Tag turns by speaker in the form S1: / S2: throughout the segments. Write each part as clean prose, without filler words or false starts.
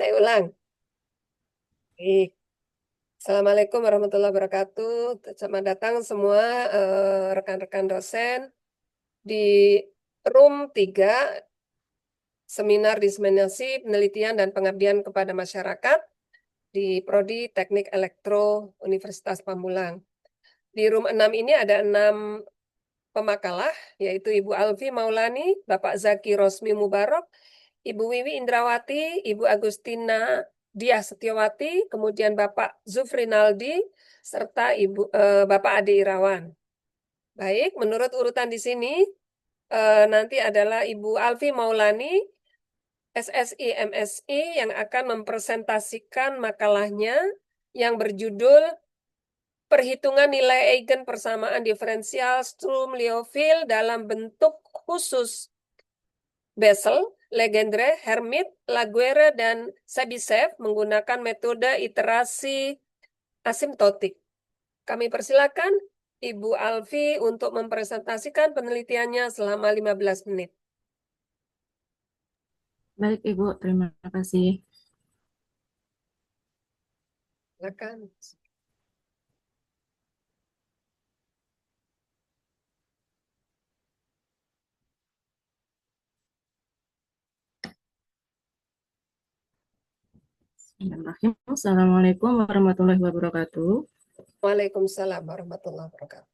S1: Saya ulang. Baik. Assalamualaikum warahmatullahi wabarakatuh. Selamat datang semua rekan-rekan dosen di room 3 Seminar Diseminasi Penelitian dan Pengabdian kepada Masyarakat di Prodi Teknik Elektro Universitas Pamulang. Di room 6 ini ada 6 pemakalah, yaitu Ibu Alfi Maulani, Bapak Zaki Rosmi Mubarok, Ibu Wiwi Indrawati, Ibu Agustina Diah Setiawati, kemudian Bapak Zufrinaldi, serta Bapak Ade Irawan. Baik, menurut urutan di sini, nanti adalah Ibu Alfi Maulani, SSI MSI, yang akan mempresentasikan makalahnya yang berjudul Perhitungan Nilai Eigen Persamaan Diferensial Sturm-Liouville dalam bentuk khusus Bessel, Legendre, Hermite, Laguerre, dan Sabisev menggunakan metode iterasi asimptotik. Kami persilakan Ibu Alfi untuk mempresentasikan penelitiannya selama 15 menit.
S2: Baik, Ibu, terima kasih.
S1: Silakan.
S2: Bismillahirrahmanirrahim. Assalamualaikum warahmatullahi wabarakatuh.
S1: Waalaikumsalam warahmatullahi wabarakatuh.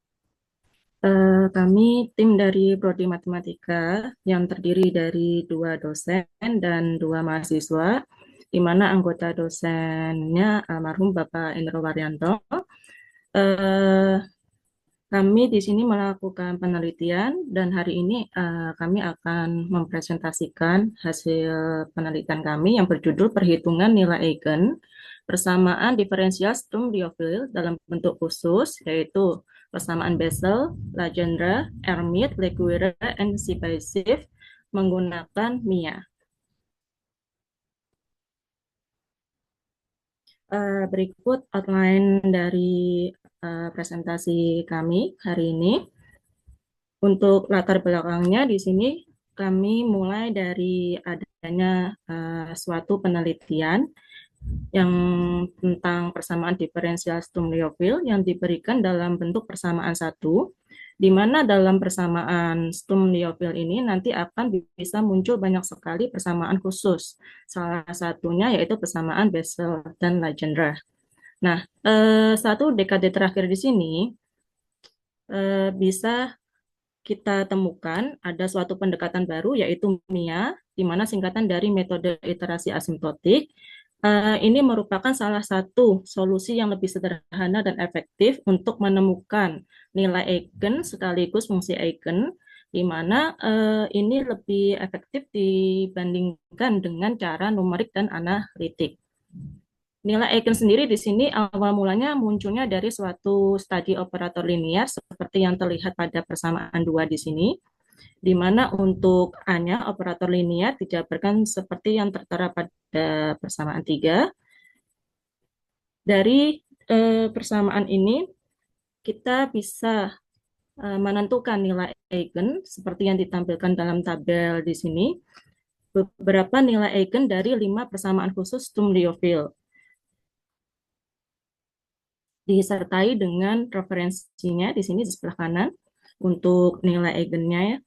S2: Kami tim dari Prodi Matematika yang terdiri dari 2 dosen dan 2 mahasiswa, di mana anggota dosennya almarhum Bapak Indro Waryanto. Eh, Kami di sini melakukan penelitian dan hari ini kami akan mempresentasikan hasil penelitian kami yang berjudul Perhitungan Nilai Eigen Persamaan Diferensial Sturm-Liouville dalam bentuk khusus, yaitu persamaan Bessel, Legendre, Hermite, Laguerre, and Sabisev menggunakan MIA. Berikut outline dari presentasi kami hari ini. Untuk latar belakangnya di sini kami mulai dari adanya suatu penelitian yang tentang persamaan diferensial Sturm-Liouville yang diberikan dalam bentuk persamaan satu, di mana dalam persamaan Sturm-Liouville ini nanti akan bisa muncul banyak sekali persamaan khusus. Salah satunya yaitu persamaan Bessel dan Legendre. Nah, satu dekade terakhir di sini bisa kita temukan ada suatu pendekatan baru yaitu MIA, di mana singkatan dari metode iterasi asimptotik. Ini merupakan salah satu solusi yang lebih sederhana dan efektif untuk menemukan nilai eigen sekaligus fungsi eigen, di mana ini lebih efektif dibandingkan dengan cara numerik dan analitik. Nilai eigen sendiri di sini awal mulanya munculnya dari suatu studi operator linear seperti yang terlihat pada persamaan 2 di sini, di mana untuk A-nya operator linear dijabarkan seperti yang tertera pada persamaan 3. Dari persamaan ini kita bisa menentukan nilai eigen seperti yang ditampilkan dalam tabel di sini. Beberapa nilai eigen dari 5 persamaan khusus Sturm-Liouville disertai dengan referensinya di sini di sebelah kanan untuk nilai eigennya ya.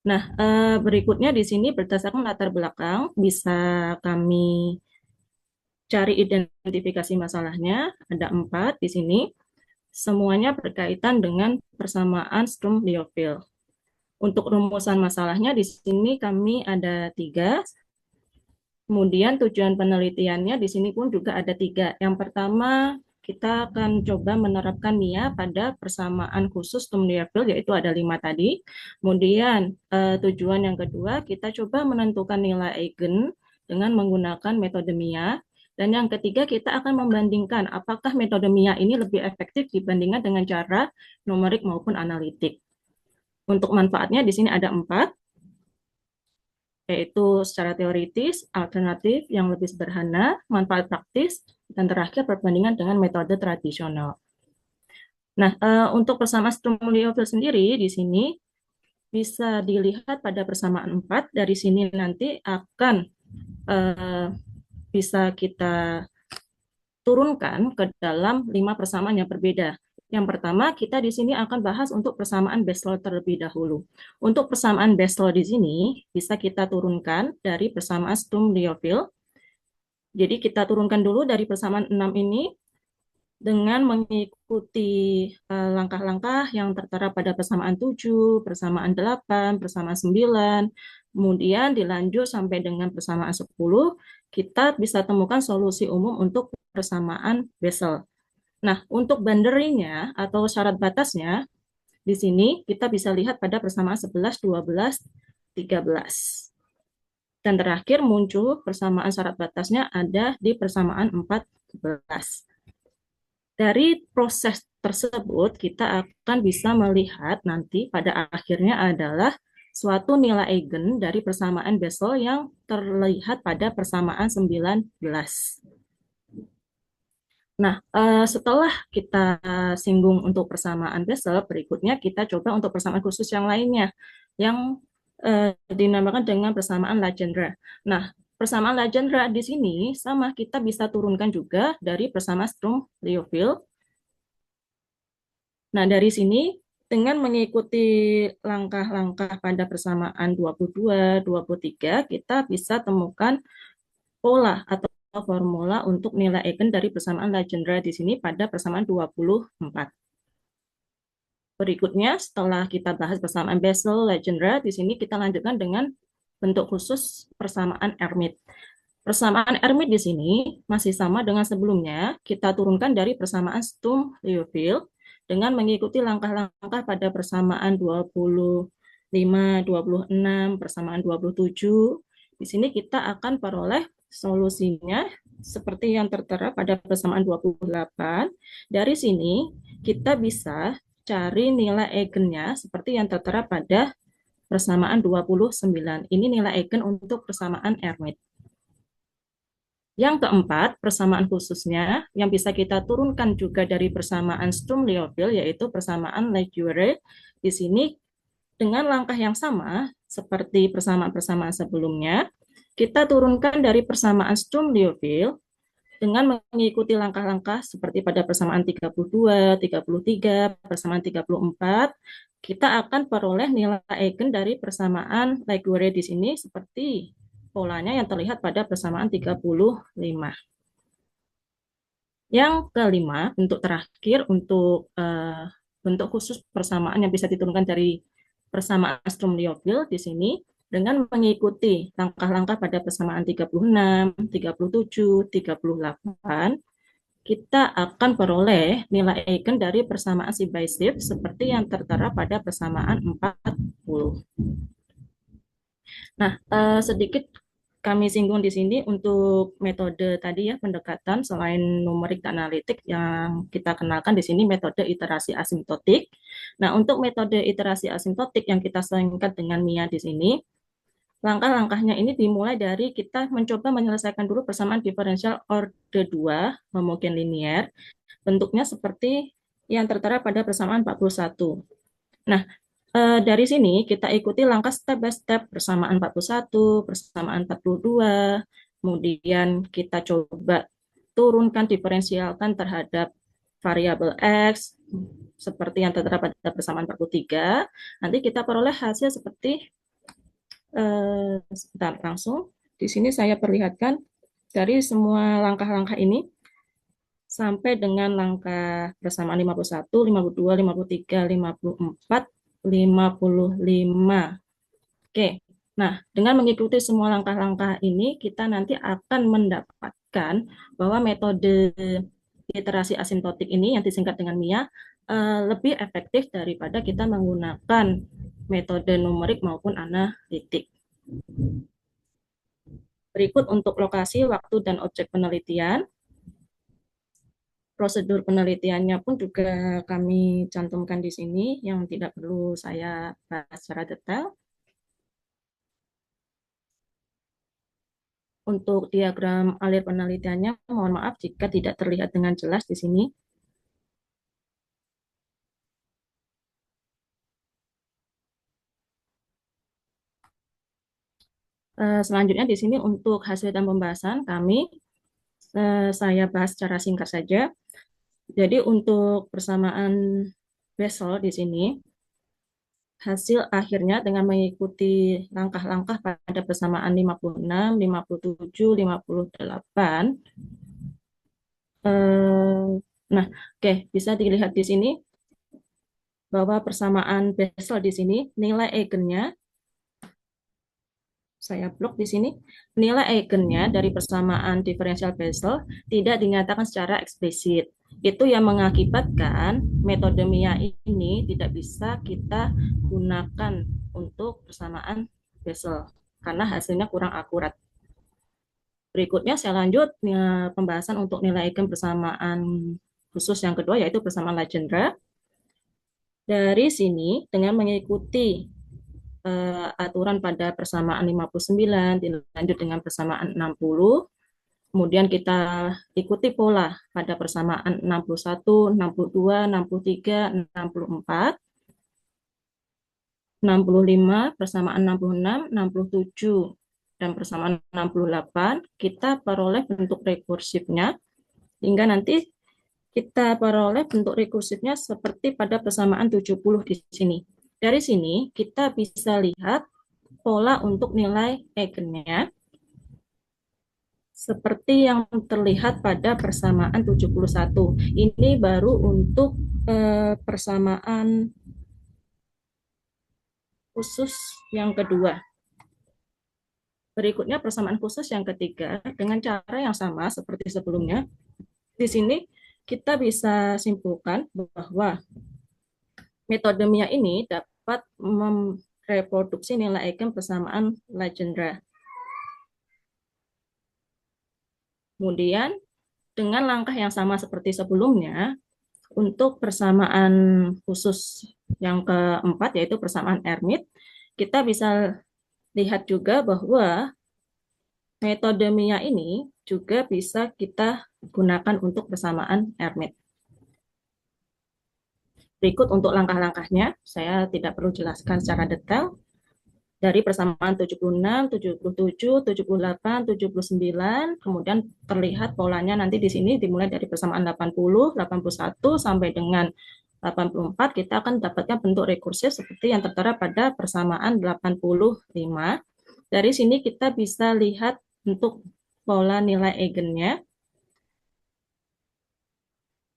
S2: Nah, berikutnya di sini berdasarkan latar belakang bisa kami cari identifikasi masalahnya. Ada 4 di sini. Semuanya berkaitan dengan persamaan Sturm-Liouville. Untuk rumusan masalahnya di sini kami ada 3. Kemudian tujuan penelitiannya di sini pun juga ada 3. Yang pertama, kita akan coba menerapkan MIA pada persamaan khusus Sturm-Liouville, yaitu ada 5 tadi. Kemudian tujuan yang kedua, kita coba menentukan nilai eigen dengan menggunakan metode MIA. Dan yang ketiga, kita akan membandingkan apakah metode MIA ini lebih efektif dibandingkan dengan cara numerik maupun analitik. Untuk manfaatnya di sini ada 4, yaitu secara teoritis, alternatif yang lebih sederhana, manfaat praktis, dan terakhir perbandingan dengan metode tradisional. Nah, untuk persamaan Sturm-Liouville sendiri di sini bisa dilihat pada persamaan 4. Dari sini nanti akan bisa kita turunkan ke dalam 5 persamaan yang berbeda. Yang pertama, kita di sini akan bahas untuk persamaan base law terlebih dahulu. Untuk persamaan base law di sini bisa kita turunkan dari persamaan Sturm-Liouville. Jadi kita turunkan dulu dari persamaan 6 ini dengan mengikuti langkah-langkah yang tertera pada persamaan 7, persamaan 8, persamaan 9, kemudian dilanjut sampai dengan persamaan 10, kita bisa temukan solusi umum untuk persamaan Bessel. Nah, untuk boundary-nya atau syarat batasnya, di sini kita bisa lihat pada persamaan 11, 12, 13. Dan terakhir muncul persamaan syarat batasnya ada di persamaan 14. Dari proses tersebut, kita akan bisa melihat nanti pada akhirnya adalah suatu nilai eigen dari persamaan Bessel yang terlihat pada persamaan 19. Nah, setelah kita singgung untuk persamaan Bessel, berikutnya kita coba untuk persamaan khusus yang lainnya, yang dinamakan dengan persamaan Legendre. Nah, persamaan Legendre di sini sama kita bisa turunkan juga dari persamaan Sturm-Liouville. Nah, dari sini dengan mengikuti langkah-langkah pada persamaan 22, 23, kita bisa temukan pola atau formula untuk nilai eigen dari persamaan Legendre di sini pada persamaan 24. Berikutnya, setelah kita bahas persamaan Bessel, Legendre, di sini kita lanjutkan dengan bentuk khusus persamaan Hermite. Persamaan Hermite di sini masih sama dengan sebelumnya, kita turunkan dari persamaan Sturm-Liouville dengan mengikuti langkah-langkah pada persamaan 25, 26, persamaan 27. Di sini kita akan peroleh solusinya seperti yang tertera pada persamaan 28. Dari sini kita bisa cari nilai eigennya seperti yang tertera pada persamaan 29. Ini nilai eigen untuk persamaan Hermite. Yang keempat, persamaan khususnya yang bisa kita turunkan juga dari persamaan Sturm-Liouville, yaitu persamaan Legendre. Di sini dengan langkah yang sama seperti persamaan-persamaan sebelumnya, kita turunkan dari persamaan Sturm-Liouville dengan mengikuti langkah-langkah seperti pada persamaan 32, 33, persamaan 34, kita akan peroleh nilai eigen dari persamaan Legendre di sini seperti polanya yang terlihat pada persamaan 35. Yang kelima, bentuk terakhir untuk bentuk khusus persamaan yang bisa diturunkan dari persamaan Sturm-Liouville di sini dengan mengikuti langkah-langkah pada persamaan 36, 37, 38, kita akan peroleh nilai eigen dari persamaan shift by shift seperti yang tertera pada persamaan 40. Nah, sedikit kami singgung di sini untuk metode tadi ya, pendekatan selain numerik dan analitik yang kita kenalkan di sini metode iterasi asimptotik. Nah, untuk metode iterasi asimptotik yang kita singkat dengan MIA di sini, langkah-langkahnya ini dimulai dari kita mencoba menyelesaikan dulu persamaan diferensial orde 2 homogen linier, bentuknya seperti yang tertera pada persamaan 41. Nah, dari sini kita ikuti langkah step by step persamaan 41, persamaan 42, kemudian kita coba turunkan diferensialkan terhadap variabel X, seperti yang tertera pada persamaan 43, nanti kita peroleh hasil seperti, sebentar langsung, di sini saya perlihatkan dari semua langkah-langkah ini, sampai dengan langkah persamaan 51, 52, 53, 54, 55. Oke, nah dengan mengikuti semua langkah-langkah ini, kita nanti akan mendapatkan bahwa metode iterasi asimptotik ini yang disingkat dengan MIA lebih efektif daripada kita menggunakan metode numerik maupun analitik. Berikut untuk lokasi, waktu, dan objek penelitian. Prosedur penelitiannya pun juga kami cantumkan di sini yang tidak perlu saya bahas secara detail. Untuk diagram alir penelitiannya, mohon maaf jika tidak terlihat dengan jelas di sini. Selanjutnya di sini untuk hasil dan pembahasan kami saya bahas secara singkat saja. Jadi untuk persamaan Bessel di sini, hasil akhirnya dengan mengikuti langkah-langkah pada persamaan 56, 57, 58. Nah, oke, bisa dilihat di sini bahwa persamaan Bessel di sini nilai eigennya saya blok di sini, nilai eigennya dari persamaan diferensial Bessel tidak dinyatakan secara eksplisit. Itu yang mengakibatkan metode Mia ini tidak bisa kita gunakan untuk persamaan Bessel karena hasilnya kurang akurat. Berikutnya saya lanjut pembahasan untuk nilai eigen persamaan khusus yang kedua yaitu persamaan Legendre. Dari sini dengan mengikuti aturan pada persamaan 59, dilanjut dengan persamaan 60, kemudian kita ikuti pola pada persamaan 61, 62, 63, 64, 65, persamaan 66, 67, dan persamaan 68, kita peroleh bentuk rekursifnya, hingga nanti kita peroleh bentuk rekursifnya seperti pada persamaan 70 di sini. Dari sini kita bisa lihat pola untuk nilai eigennya seperti yang terlihat pada persamaan 71. Ini baru untuk persamaan khusus yang kedua. Berikutnya persamaan khusus yang ketiga dengan cara yang sama seperti sebelumnya. Di sini kita bisa simpulkan bahwa metode Mia ini dapat mereproduksi nilai eigen persamaan Legendre. Kemudian dengan langkah yang sama seperti sebelumnya, untuk persamaan khusus yang keempat yaitu persamaan Hermite, kita bisa lihat juga bahwa metode Mia ini juga bisa kita gunakan untuk persamaan Hermite. Berikut untuk langkah-langkahnya, saya tidak perlu jelaskan secara detail. Dari persamaan 76, 77, 78, 79, kemudian terlihat polanya nanti di sini dimulai dari persamaan 80, 81 sampai dengan 84, kita akan dapatkan bentuk rekursif seperti yang tertera pada persamaan 85. Dari sini kita bisa lihat bentuk pola nilai eigennya.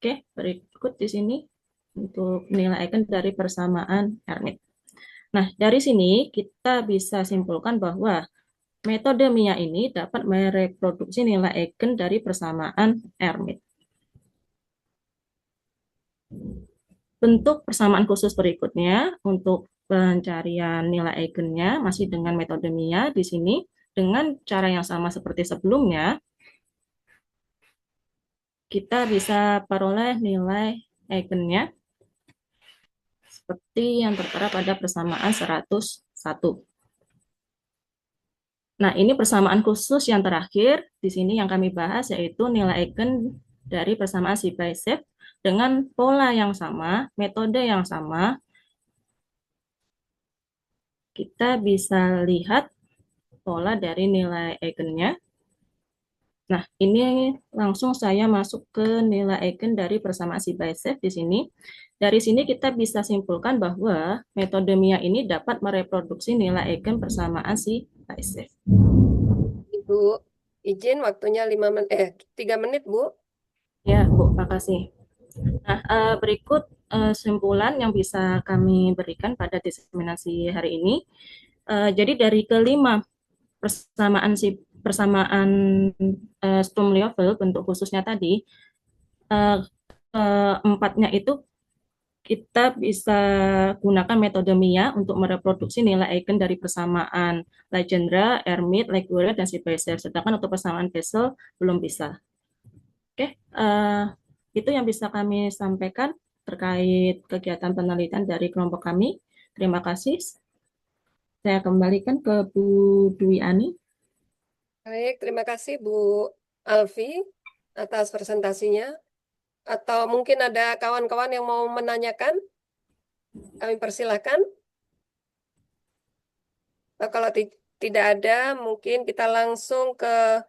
S2: Oke, berikut di sini untuk nilai eigen dari persamaan Hermite. Nah, dari sini kita bisa simpulkan bahwa metode Mia ini dapat mereproduksi nilai eigen dari persamaan Hermite. Bentuk persamaan khusus berikutnya untuk pencarian nilai eigennya masih dengan metode Mia di sini dengan cara yang sama seperti sebelumnya. Kita bisa peroleh nilai eigennya seperti yang tertera pada persamaan 101. Nah, ini persamaan khusus yang terakhir di sini yang kami bahas yaitu nilai eigen dari persamaan C/F dengan pola yang sama, metode yang sama. Kita bisa lihat pola dari nilai eigennya. Nah, ini langsung saya masuk ke nilai eigen dari persamaan C/F di sini. Dari sini kita bisa simpulkan bahwa metode Mia ini dapat mereproduksi nilai eigen persamaan C/F.
S1: Ibu, izin waktunya 3 menit, Bu.
S2: Ya, Bu, makasih. Nah, berikut kesimpulan yang bisa kami berikan pada diseminasi hari ini. Jadi dari kelima persamaan Sturm-Liouville bentuk khususnya tadi, keempatnya itu kita bisa gunakan metode Mia untuk mereproduksi nilai eigen dari persamaan Legendre, Hermite, Laguerre, dan Bessel. Sedangkan untuk persamaan Bessel belum bisa. Oke, itu yang bisa kami sampaikan terkait kegiatan penelitian dari kelompok kami. Terima kasih. Saya kembalikan ke Bu Dwi Ani.
S1: Baik, terima kasih Bu Alfi atas presentasinya. Atau mungkin ada kawan-kawan yang mau menanyakan? Kami persilahkan. Kalau tidak ada, mungkin kita langsung ke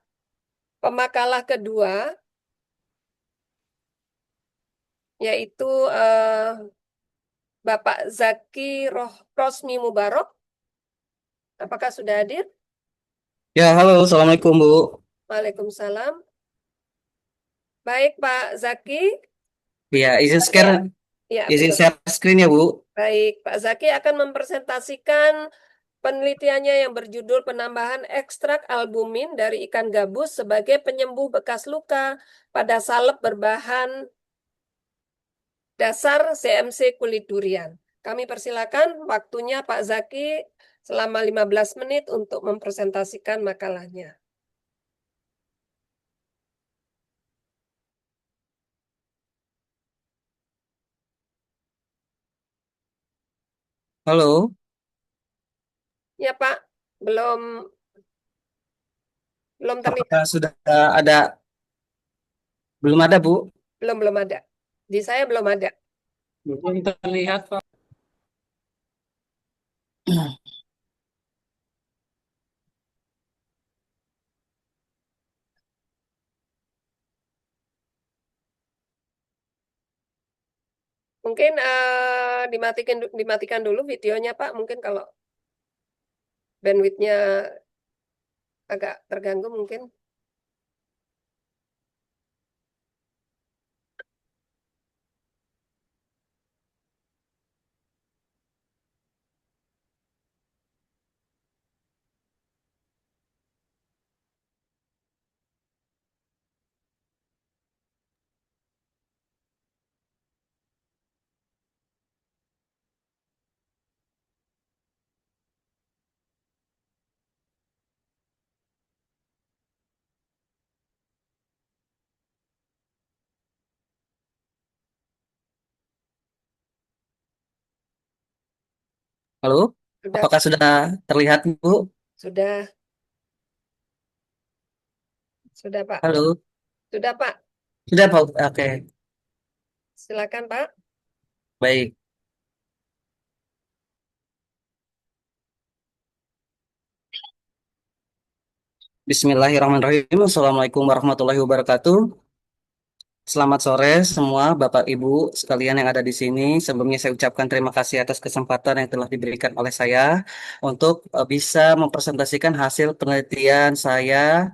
S1: Pemakalah kedua yaitu Bapak Zaki Rosmi Mubarok. Apakah sudah hadir?
S3: Ya, halo, Assalamualaikum, Bu.
S1: Waalaikumsalam. Baik, Pak Zaki.
S3: Ya,
S1: Zaki, ya
S3: izin
S1: betul.
S3: share screen ya, Bu.
S1: Baik, Pak Zaki akan mempresentasikan penelitiannya yang berjudul penambahan ekstrak albumin dari ikan gabus sebagai penyembuh bekas luka pada salep berbahan dasar CMC kulit durian. Kami persilakan waktunya Pak Zaki selama 15 menit untuk mempresentasikan makalahnya.
S3: Halo,
S1: Ya Pak, belum belum terlihat,
S3: apakah sudah ada? Belum ada, Bu.
S1: belum ada. Di saya belum ada.
S3: Belum terlihat, Pak.
S1: Mungkin dimatikan dulu videonya Pak. Mungkin kalau bandwidthnya agak terganggu mungkin.
S3: Halo,
S1: Sudah
S3: apakah
S1: Pak,
S3: sudah terlihat, Bu?
S1: sudah, sudah Pak,
S3: Halo,
S1: sudah Pak.
S3: sudah, Pak. Oke,
S1: Silakan Pak.
S3: baik. Bismillahirrahmanirrahim. Assalamualaikum warahmatullahi wabarakatuh. Selamat sore semua Bapak Ibu sekalian yang ada di sini. Sebelumnya saya ucapkan terima kasih atas kesempatan yang telah diberikan oleh saya untuk bisa mempresentasikan hasil penelitian saya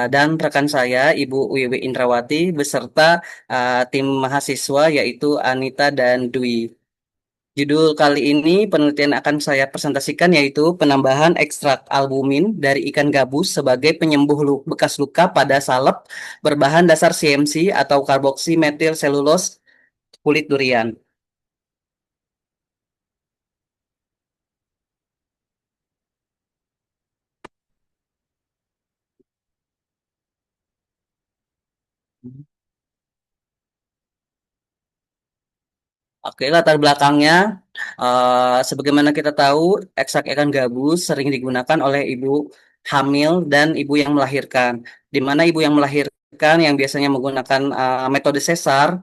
S3: dan rekan saya Ibu Wiwi Indrawati beserta tim mahasiswa yaitu Anita dan Dwi. Judul kali ini penelitian akan saya presentasikan yaitu penambahan ekstrak albumin dari ikan gabus sebagai penyembuh bekas luka pada salep berbahan dasar CMC atau karboksi metil selulose kulit durian. Oke, latar belakangnya, sebagaimana kita tahu, ekstrak ikan gabus sering digunakan oleh ibu hamil dan ibu yang melahirkan. Di mana ibu yang melahirkan yang biasanya menggunakan metode sesar,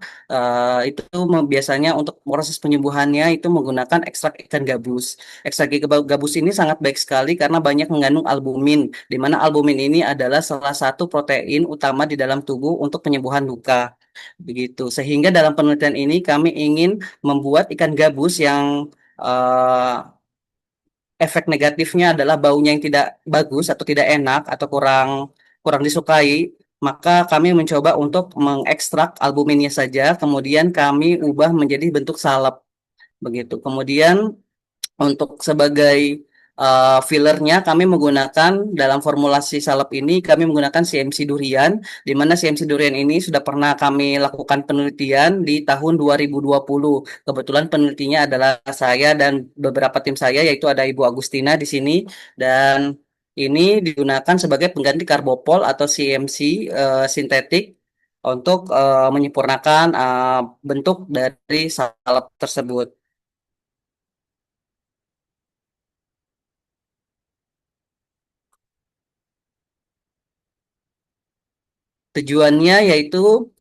S3: itu biasanya untuk proses penyembuhannya itu menggunakan ekstrak ikan gabus. Ekstrak ikan gabus ini sangat baik sekali karena banyak mengandung albumin, di mana albumin ini adalah salah satu protein utama di dalam tubuh untuk penyembuhan luka. Begitu. Sehingga dalam penelitian ini kami ingin membuat ikan gabus yang efek negatifnya adalah baunya yang tidak bagus atau tidak enak atau kurang kurang disukai, maka kami mencoba untuk mengekstrak albuminnya saja, kemudian kami ubah menjadi bentuk salep begitu. Kemudian untuk sebagai fillernya kami menggunakan dalam formulasi salep ini kami menggunakan CMC durian di mana CMC durian ini sudah pernah kami lakukan penelitian di tahun 2020. Kebetulan penelitinya adalah saya dan beberapa tim saya yaitu ada Ibu Agustina di sini dan ini digunakan sebagai pengganti karbopol atau CMC sintetik untuk menyempurnakan bentuk dari salep tersebut. Tujuannya yaitu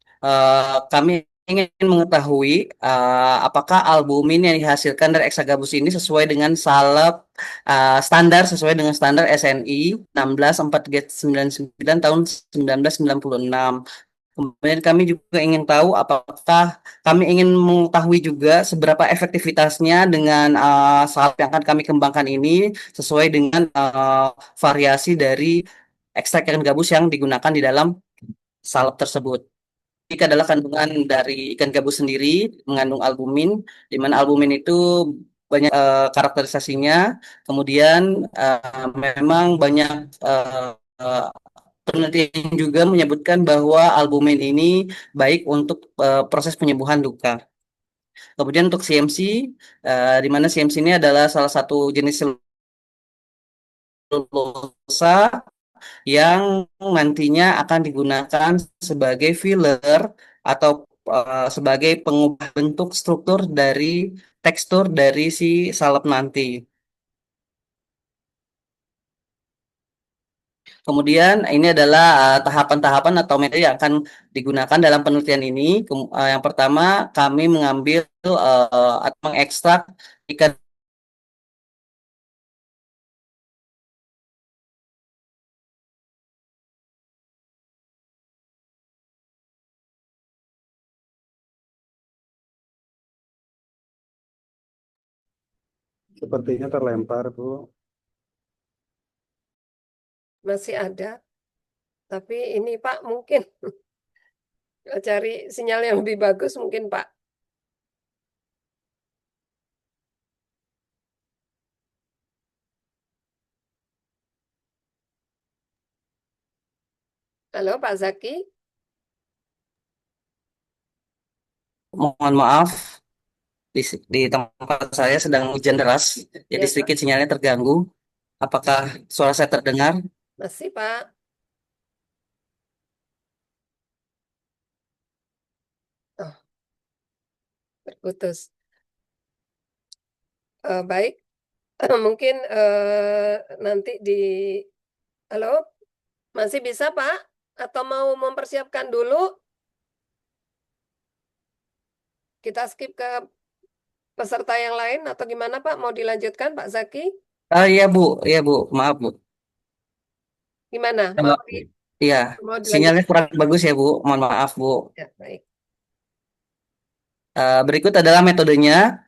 S3: kami ingin mengetahui apakah albumin yang dihasilkan dari Hexagabus ini sesuai dengan standar sesuai dengan standar SNI 164-99 tahun 1996. Kemudian kami juga ingin tahu kami ingin mengetahui juga seberapa efektivitasnya dengan salep yang akan kami kembangkan ini sesuai dengan variasi dari ekstrak ikan gabus yang digunakan di dalam salep tersebut. Ini adalah kandungan dari ikan gabus sendiri mengandung albumin, di mana albumin itu banyak karakterisasinya. Kemudian memang banyak eh, eh, penelitian juga menyebutkan bahwa albumin ini baik untuk proses penyembuhan luka. Kemudian untuk CMC, di mana CMC ini adalah salah satu jenis selulosa yang nantinya akan digunakan sebagai filler atau sebagai pengubah bentuk struktur dari tekstur dari si salep nanti. Kemudian ini adalah tahapan-tahapan atau metode yang akan digunakan dalam penelitian ini. Yang pertama kami mengambil atau mengekstrak ikan.
S4: Sepertinya terlempar, Bu.
S1: Masih ada, tapi ini Pak mungkin cari sinyal yang lebih bagus mungkin Pak. Halo Pak Zaki,
S3: Mohon maaf, di tempat saya sedang hujan deras, jadi
S1: ya Pak,
S3: sedikit sinyalnya terganggu. Apakah suara saya terdengar?
S1: masih Pak. Oh, terputus. Baik, mungkin nanti di, halo, masih bisa Pak? Atau mau mempersiapkan dulu? Kita skip ke peserta yang lain atau gimana Pak? Mau dilanjutkan Pak Zaki?
S3: Iya Bu, maaf Bu.
S1: Gimana?
S3: Kalau iya,
S1: Mau
S3: sinyalnya
S1: dilanjutkan?
S3: kurang bagus ya Bu, mohon maaf Bu.
S1: Ya, baik.
S3: Berikut adalah metodenya.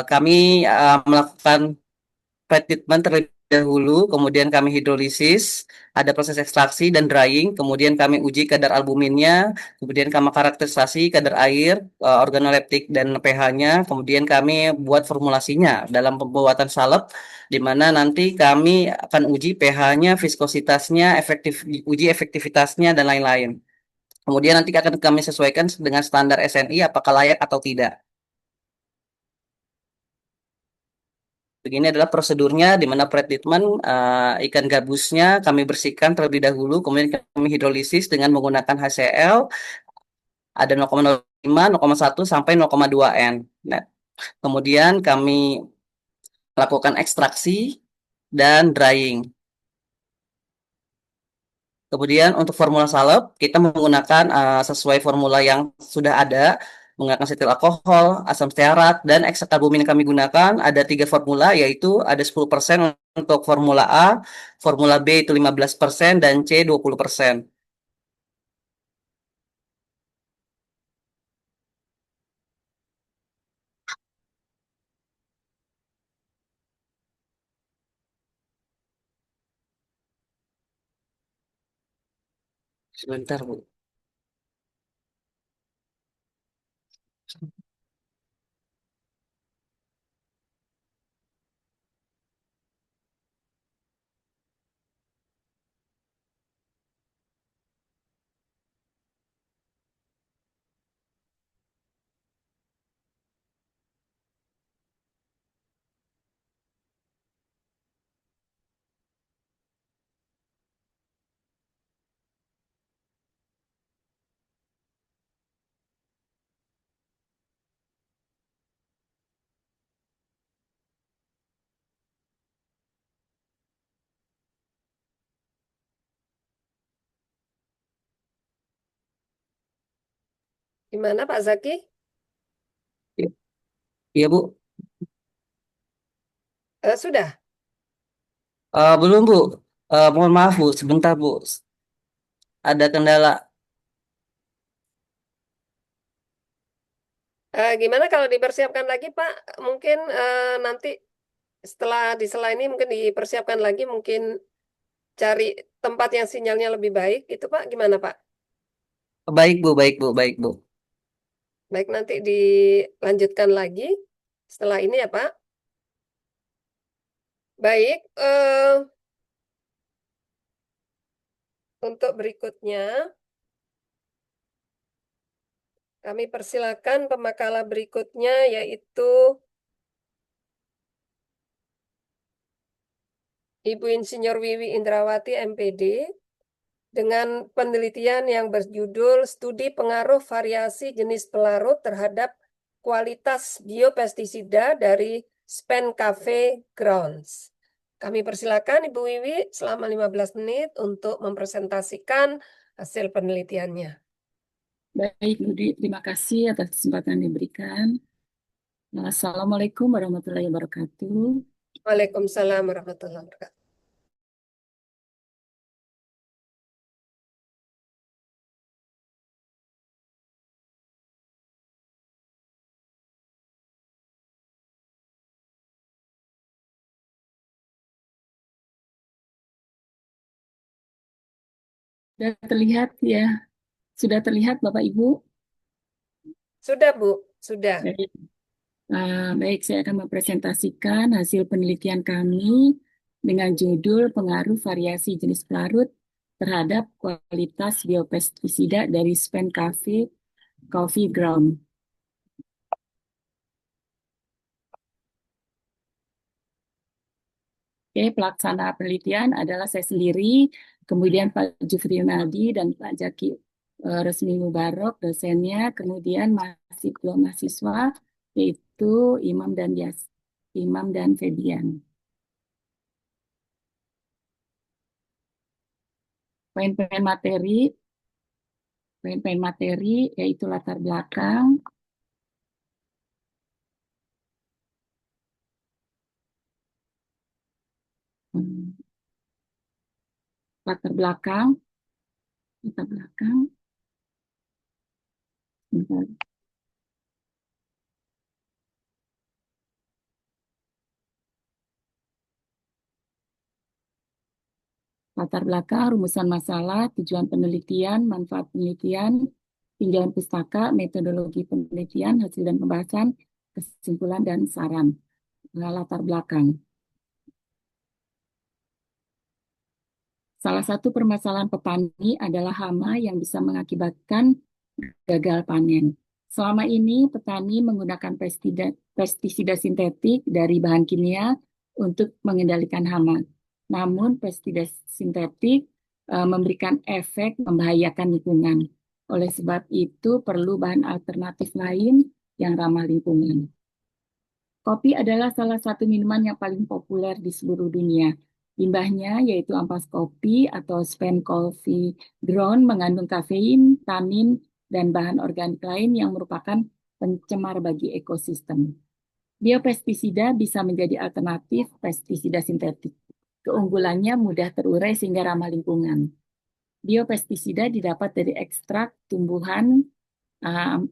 S3: Kami melakukan pretreatment terlebih dahulu, kemudian kami hidrolisis, ada proses ekstraksi dan drying, kemudian kami uji kadar albuminnya, kemudian kami karakterisasi kadar air, organoleptik dan pH-nya, kemudian kami buat formulasinya dalam pembuatan salep, di mana nanti kami akan uji pH-nya, viskositasnya, uji efektivitasnya dan lain-lain. Kemudian nanti akan kami sesuaikan dengan standar SNI apakah layak atau tidak. Begini adalah prosedurnya di mana pretreatment ikan gabusnya kami bersihkan terlebih dahulu, kemudian kami hidrolisis dengan menggunakan HCl ada 0,05, 0,1 sampai 0,2 N. Nah, kemudian kami lakukan ekstraksi dan drying. Kemudian untuk formula salep kita menggunakan sesuai formula yang sudah ada, menggunakan setil alkohol, asam stearat, dan ekstrak albumin yang kami gunakan ada 3 formula, yaitu ada 10% untuk formula A, formula B itu 15%, dan C 20%. Sebentar, Bu.
S1: Gimana Pak Zaki?
S3: Iya Bu.
S1: Sudah.
S3: Belum Bu. Mohon maaf Bu, sebentar Bu. Ada kendala.
S1: Gimana kalau dipersiapkan lagi Pak? Mungkin nanti setelah di sela ini mungkin dipersiapkan lagi, mungkin cari tempat yang sinyalnya lebih baik, itu Pak. Gimana Pak?
S3: Baik Bu, baik Bu, baik Bu.
S1: Baik, nanti dilanjutkan lagi setelah ini ya Pak. Baik, untuk berikutnya kami persilakan pemakalah berikutnya yaitu Ibu Insinyur Wiwi Indrawati MPD dengan penelitian yang berjudul Studi Pengaruh Variasi Jenis Pelarut terhadap Kualitas Biopestisida dari Spen Cafe Grounds. Kami persilakan Ibu Wiwi selama 15 menit untuk mempresentasikan hasil penelitiannya.
S4: Baik, Budi, terima kasih atas kesempatan yang diberikan. Assalamualaikum warahmatullahi wabarakatuh.
S1: Waalaikumsalam warahmatullahi wabarakatuh.
S4: Sudah terlihat ya? Sudah terlihat Bapak Ibu?
S1: Sudah Bu, sudah.
S4: Baik, baik, saya akan mempresentasikan hasil penelitian kami dengan judul Pengaruh Variasi Jenis Pelarut terhadap Kualitas Biopestisida dari Spen Cafe Coffee Ground. Oke, pelaksana penelitian adalah saya sendiri, kemudian Pak Jufri Nadi dan Pak Jaki Resmi Mubarok, dosennya, kemudian masih dua mahasiswa, yaitu Imam dan Febian. Poin-poin materi yaitu latar belakang, hmm, latar belakang, bentar. Latar belakang, rumusan masalah, tujuan penelitian, manfaat penelitian, tinjauan pustaka, metodologi penelitian, hasil dan pembahasan, kesimpulan dan saran. Latar belakang. Salah satu permasalahan petani adalah hama yang bisa mengakibatkan gagal panen. Selama ini petani menggunakan pestisida sintetik dari bahan kimia untuk mengendalikan hama. Namun pestisida sintetik memberikan efek membahayakan lingkungan. Oleh sebab itu perlu bahan alternatif lain yang ramah lingkungan. Kopi adalah salah satu minuman yang paling populer di seluruh dunia. Limbahnya yaitu ampas kopi atau spent coffee ground mengandung kafein, tanin, dan bahan organik lain yang merupakan pencemar bagi ekosistem. Biopestisida bisa menjadi alternatif pestisida sintetik. Keunggulannya mudah terurai sehingga ramah lingkungan. Biopestisida didapat dari ekstrak tumbuhan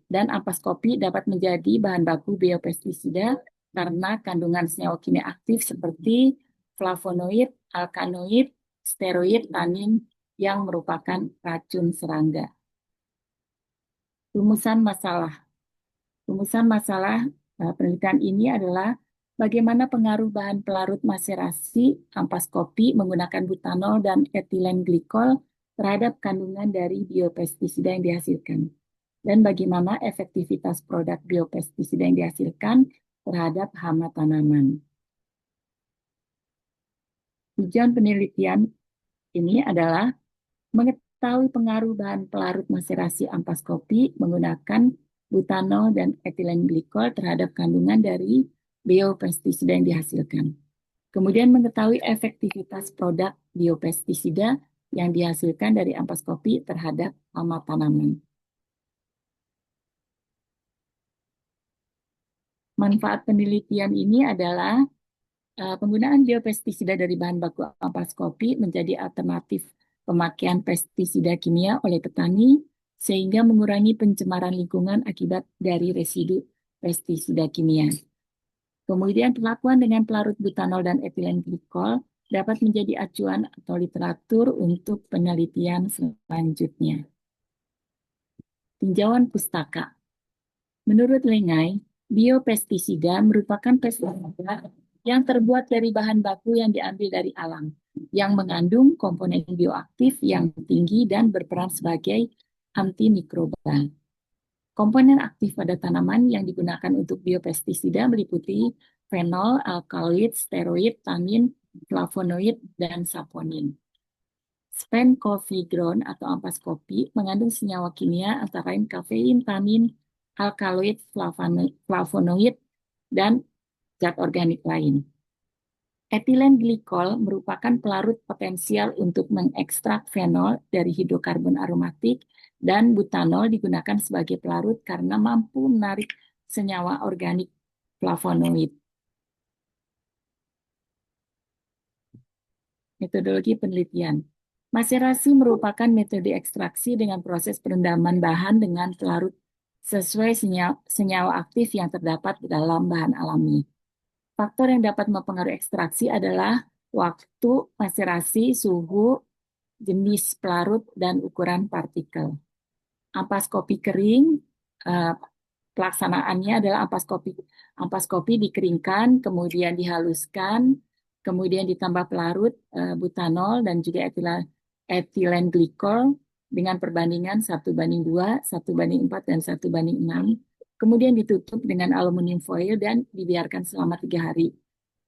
S4: dan ampas kopi dapat menjadi bahan baku biopestisida karena kandungan senyawa kimia aktif seperti flavonoid, alkaloid, steroid, tanin yang merupakan racun serangga. Rumusan masalah penelitian ini adalah bagaimana pengaruh bahan pelarut maserasi ampas kopi menggunakan butanol dan etilen glikol terhadap kandungan dari biopestisida yang dihasilkan. Dan bagaimana efektivitas produk biopestisida yang dihasilkan terhadap hama tanaman. Tujuan penelitian ini adalah mengetahui pengaruh bahan pelarut maserasi ampas kopi menggunakan butanol dan etilen glikol terhadap kandungan dari biopestisida yang dihasilkan. Kemudian mengetahui efektivitas produk biopestisida yang dihasilkan dari ampas kopi terhadap hama tanaman. Manfaat penelitian ini adalah penggunaan biopestisida dari bahan baku ampas kopi menjadi alternatif pemakaian pestisida kimia oleh petani sehingga mengurangi pencemaran lingkungan akibat dari residu pestisida kimia. Kemudian perlakuan dengan pelarut butanol dan etilen glikol dapat menjadi acuan atau literatur untuk penelitian selanjutnya. Tinjauan pustaka. Menurut Lengai, biopestisida merupakan pestisida yang terbuat dari bahan baku yang diambil dari alam, yang mengandung komponen bioaktif yang tinggi dan berperan sebagai antimikroba. Komponen aktif pada tanaman yang digunakan untuk biopestisida meliputi fenol, alkaloid, steroid, tanin, flavonoid, dan saponin. Spankovigron atau ampas kopi mengandung senyawa kimia antara lain kafein, tanin, alkaloid, flavonoid, dan zat organik lain. Etilen glikol merupakan pelarut potensial untuk mengekstrak fenol dari hidrokarbon aromatik dan butanol digunakan sebagai pelarut karena mampu menarik senyawa organik flavonoid. Metodologi penelitian. Maserasi merupakan metode ekstraksi dengan proses perendaman bahan dengan pelarut sesuai senyawa aktif yang terdapat dalam bahan alami. Faktor yang dapat mempengaruhi ekstraksi adalah waktu maserasi, suhu, jenis pelarut, dan ukuran partikel. Ampas kopi kering, pelaksanaannya adalah ampas kopi dikeringkan, kemudian dihaluskan, kemudian ditambah pelarut butanol dan juga etilen glikol dengan perbandingan 1:2, 1:4, dan 1:6. Kemudian ditutup dengan aluminium foil dan dibiarkan selama 3 hari.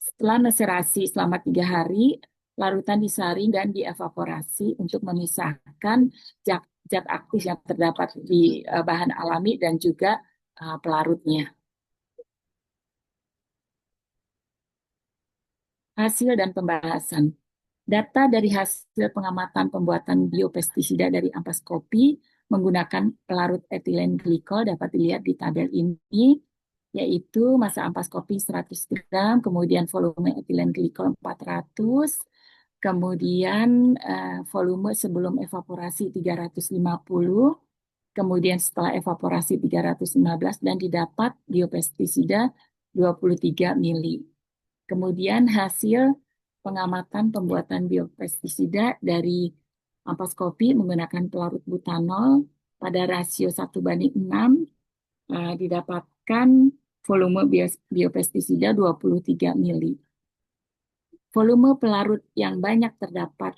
S4: Setelah maserasi selama 3 hari, larutan disaring dan dievaporasi untuk memisahkan zat aktif yang terdapat di bahan alami dan juga pelarutnya. Hasil dan pembahasan. Data dari hasil pengamatan pembuatan biopestisida dari ampas kopi menggunakan pelarut etilen glikol dapat dilihat di tabel ini, yaitu massa ampas kopi 100 gram, kemudian volume etilen glikol 400, kemudian volume sebelum evaporasi 350, kemudian setelah evaporasi 315, dan didapat biopestisida 23 mili. Kemudian hasil pengamatan pembuatan biopestisida dari ampas kopi menggunakan pelarut butanol pada rasio 1:6 didapatkan volume biopestisida 23 mili. Volume pelarut yang banyak terdapat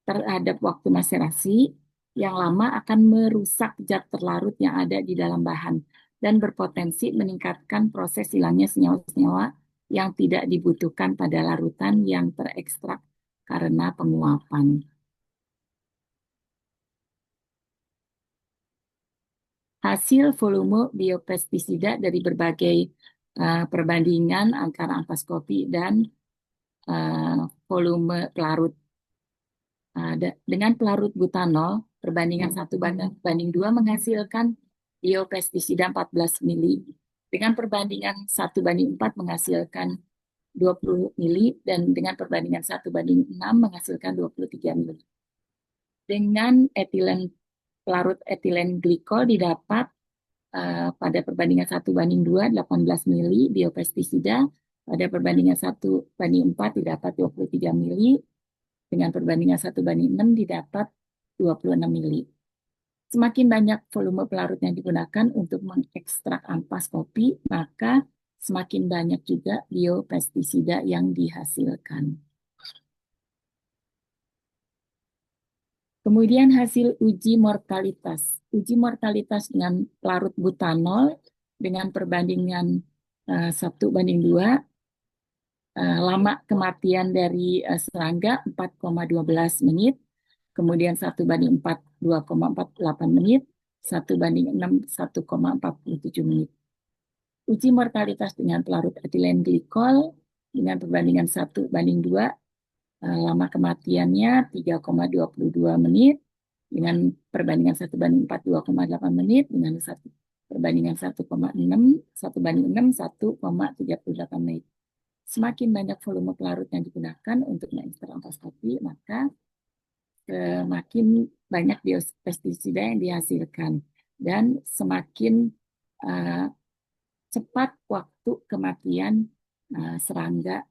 S4: terhadap waktu maserasi yang lama akan merusak zat terlarut yang ada di dalam bahan dan berpotensi meningkatkan proses hilangnya senyawa-senyawa yang tidak dibutuhkan pada larutan yang terekstrak karena penguapan. Hasil volume biopestisida dari berbagai perbandingan antara ampas kopi dan volume pelarut. Dengan pelarut butanol, perbandingan 1:2 menghasilkan biopestisida 14 mili. Dengan perbandingan 1:4 menghasilkan 20 mili, dan dengan perbandingan 1:6 menghasilkan 23 mili. Dengan pelarut etilen glikol didapat pada perbandingan 1:2 18 mili biopestisida, pada perbandingan 1:4 didapat 23 mili, dengan perbandingan 1:6 didapat 26 mili. Semakin banyak volume pelarut yang digunakan untuk mengekstrak ampas kopi, maka semakin banyak juga biopestisida yang dihasilkan. Kemudian hasil uji mortalitas. Uji mortalitas dengan pelarut butanol dengan perbandingan 1:2, lama kematian dari serangga 4,12 menit, kemudian 1:4 2,48 menit, 1:6 1,47 menit. Uji mortalitas dengan pelarut etilen glikol dengan perbandingan 1:2, lama kematiannya 3,22 menit, dengan perbandingan 1:4 2,8 menit, dengan perbandingan 1,6, 1:6, 1,38 menit. Semakin banyak volume pelarut yang digunakan untuk mengekstrak ampas kopi, maka semakin banyak biopestisida yang dihasilkan dan semakin cepat waktu kematian serangga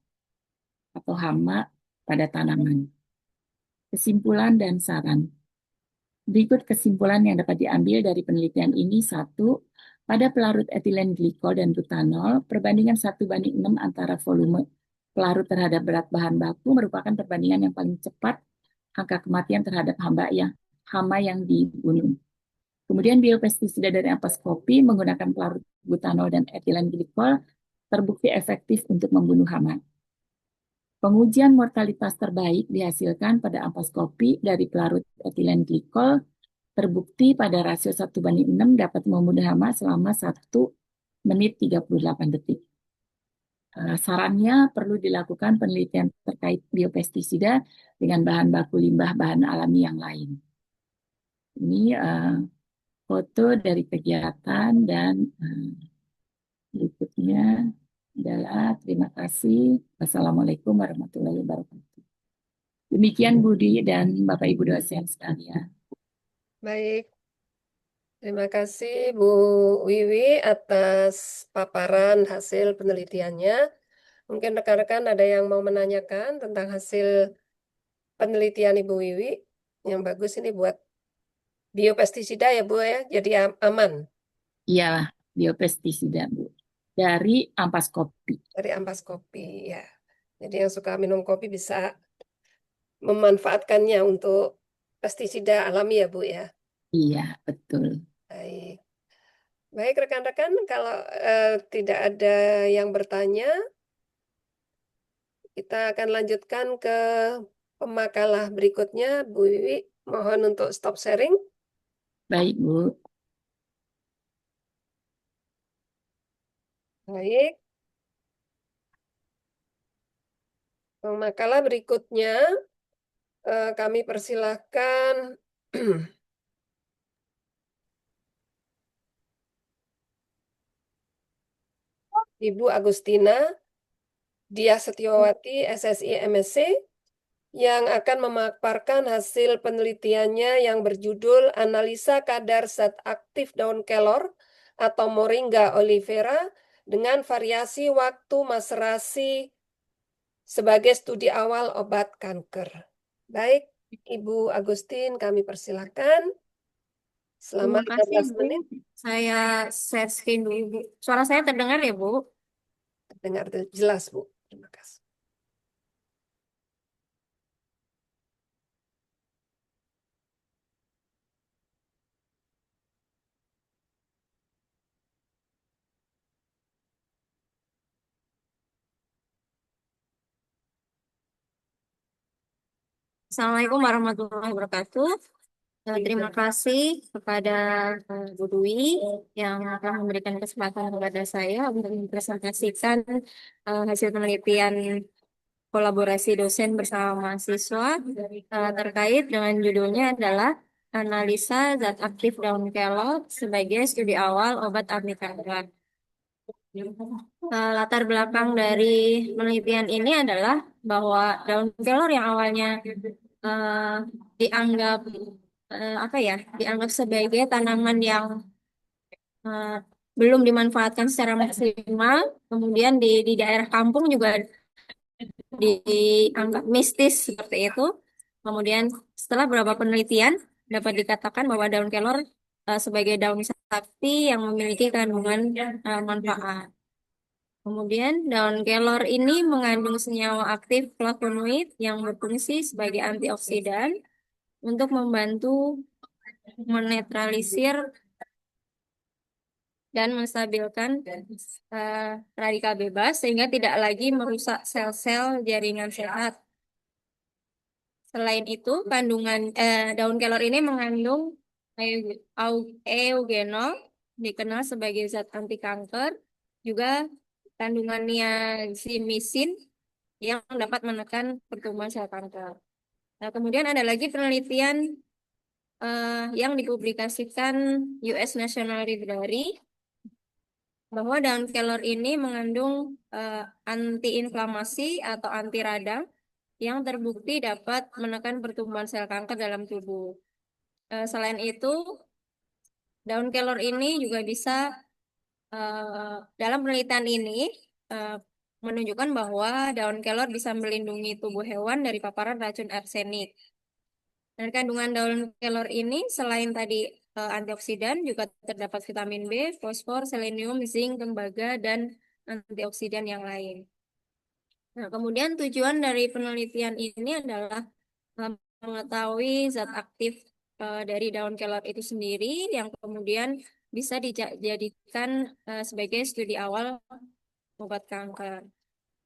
S4: atau hama pada tanaman. Kesimpulan dan saran. Berikut kesimpulan yang dapat diambil dari penelitian ini. 1. Pada pelarut etilen glikol dan butanol, perbandingan 1:6 antara volume pelarut terhadap berat bahan baku merupakan perbandingan yang paling cepat angka kematian terhadap hama yang dibunuh. Kemudian biopestisida dari ampas kopi menggunakan pelarut butanol dan etilen glikol terbukti efektif untuk membunuh hama. Pengujian mortalitas terbaik dihasilkan pada ampas kopi dari pelarut etilen glikol terbukti pada rasio 1:6 dapat membunuh hama selama 1 menit 38 detik. Sarannya perlu dilakukan penelitian terkait biopestisida dengan bahan baku limbah bahan alami yang lain. Ini foto dari kegiatan dan berikutnya adalah terima kasih. Wassalamualaikum warahmatullahi wabarakatuh. Demikian Budi dan Bapak Ibu dosen sekalian.
S1: Baik, terima kasih Bu Wiwi atas paparan hasil penelitiannya. Mungkin rekan-rekan ada yang mau menanyakan tentang hasil penelitian Ibu Wiwi. Yang bagus ini buat biopestisida ya Bu ya, jadi aman
S4: Iya, biopestisida Bu. Dari ampas kopi.
S1: dari ampas kopi ya. Jadi yang suka minum kopi bisa memanfaatkannya untuk pestisida alami ya Bu ya.
S4: Iya, betul.
S1: Baik. Baik rekan-rekan, kalau tidak ada yang bertanya, kita akan lanjutkan ke pemakalah berikutnya. Bu Wiwi, mohon untuk stop sharing.
S4: Baik, Bu.
S1: Baik. Pemakalah berikutnya kami persilahkan Ibu Agustina Diah Setiawati, SSI MSc, yang akan memaparkan hasil penelitiannya yang berjudul Analisa Kadar Zat Aktif Daun Kelor atau Moringa olivera dengan variasi waktu maserasi sebagai studi awal obat kanker. Baik, Ibu Agustin, kami persilakan. Selama
S5: Terima kasih,
S1: 15
S5: Bu.
S1: menit,
S5: Saya share screen dulu, Bu. Suara saya terdengar ya, Bu?
S1: dengar jelas, Bu. Terima kasih.
S5: Assalamualaikum warahmatullahi wabarakatuh. Terima kasih kepada Bu Dwi yang telah memberikan kesempatan kepada saya untuk mempresentasikan hasil penelitian kolaborasi dosen bersama mahasiswa terkait dengan judulnya adalah Analisa Zat Aktif Daun Kelor sebagai studi awal obat anti kanker. Latar belakang dari penelitian ini adalah bahwa daun kelor yang awalnya eh, dianggap apa ya, dianggap sebagai tanaman yang eh, belum dimanfaatkan secara maksimal, kemudian di daerah kampung juga dianggap mistis seperti itu. Kemudian setelah beberapa penelitian dapat dikatakan bahwa daun kelor sebagai daun sakti yang memiliki kandungan manfaat. Kemudian daun kelor ini mengandung senyawa aktif flavonoid yang berfungsi sebagai antioksidan untuk membantu menetralisir dan menstabilkan radikal bebas sehingga tidak lagi merusak sel-sel jaringan sehat. Selain itu, daun kelor ini mengandung eugenol, dikenal sebagai zat anti kanker, juga kandungan niacinamide yang dapat menekan pertumbuhan sel kanker. Nah, kemudian ada lagi penelitian yang dipublikasikan US National Library bahwa daun kelor ini mengandung antiinflamasi atau anti radang yang terbukti dapat menekan pertumbuhan sel kanker dalam tubuh. Selain itu, daun kelor ini juga bisa dalam penelitian ini eh, menunjukkan bahwa daun kelor bisa melindungi tubuh hewan dari paparan racun arsenik. Dan kandungan daun kelor ini selain tadi antioksidan juga terdapat vitamin B, fosfor, selenium, zinc, tembaga, dan antioksidan yang lain. Nah, kemudian tujuan dari penelitian ini adalah mengetahui zat aktif dari daun kelor itu sendiri yang kemudian bisa dijadikan sebagai studi awal obat kanker.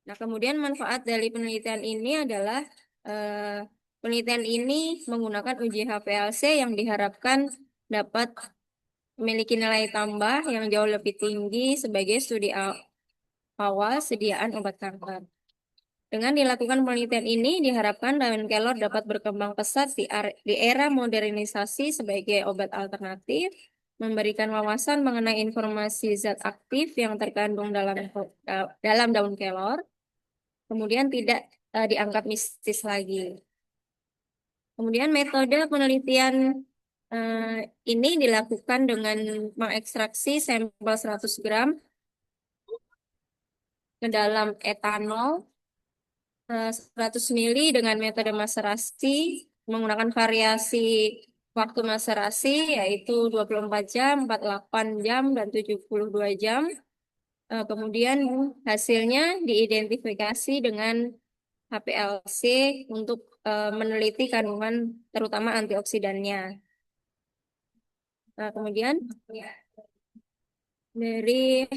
S5: Nah, kemudian manfaat dari penelitian ini adalah eh, penelitian ini menggunakan uji HPLC yang diharapkan dapat memiliki nilai tambah yang jauh lebih tinggi sebagai studi awal sediaan obat kanker. Dengan dilakukan penelitian ini, diharapkan daun kelor dapat berkembang pesat di era modernisasi sebagai obat alternatif, memberikan wawasan mengenai informasi zat aktif yang terkandung dalam daun kelor, kemudian tidak dianggap mistis lagi. Kemudian metode penelitian ini dilakukan dengan mengekstraksi sampel 100 gram ke dalam etanol 100 mili dengan metode maserasi menggunakan variasi waktu maserasi yaitu 24 jam, 48 jam, dan 72 jam. Kemudian hasilnya diidentifikasi dengan HPLC untuk meneliti kandungan terutama antioksidannya. Nah, kemudian dari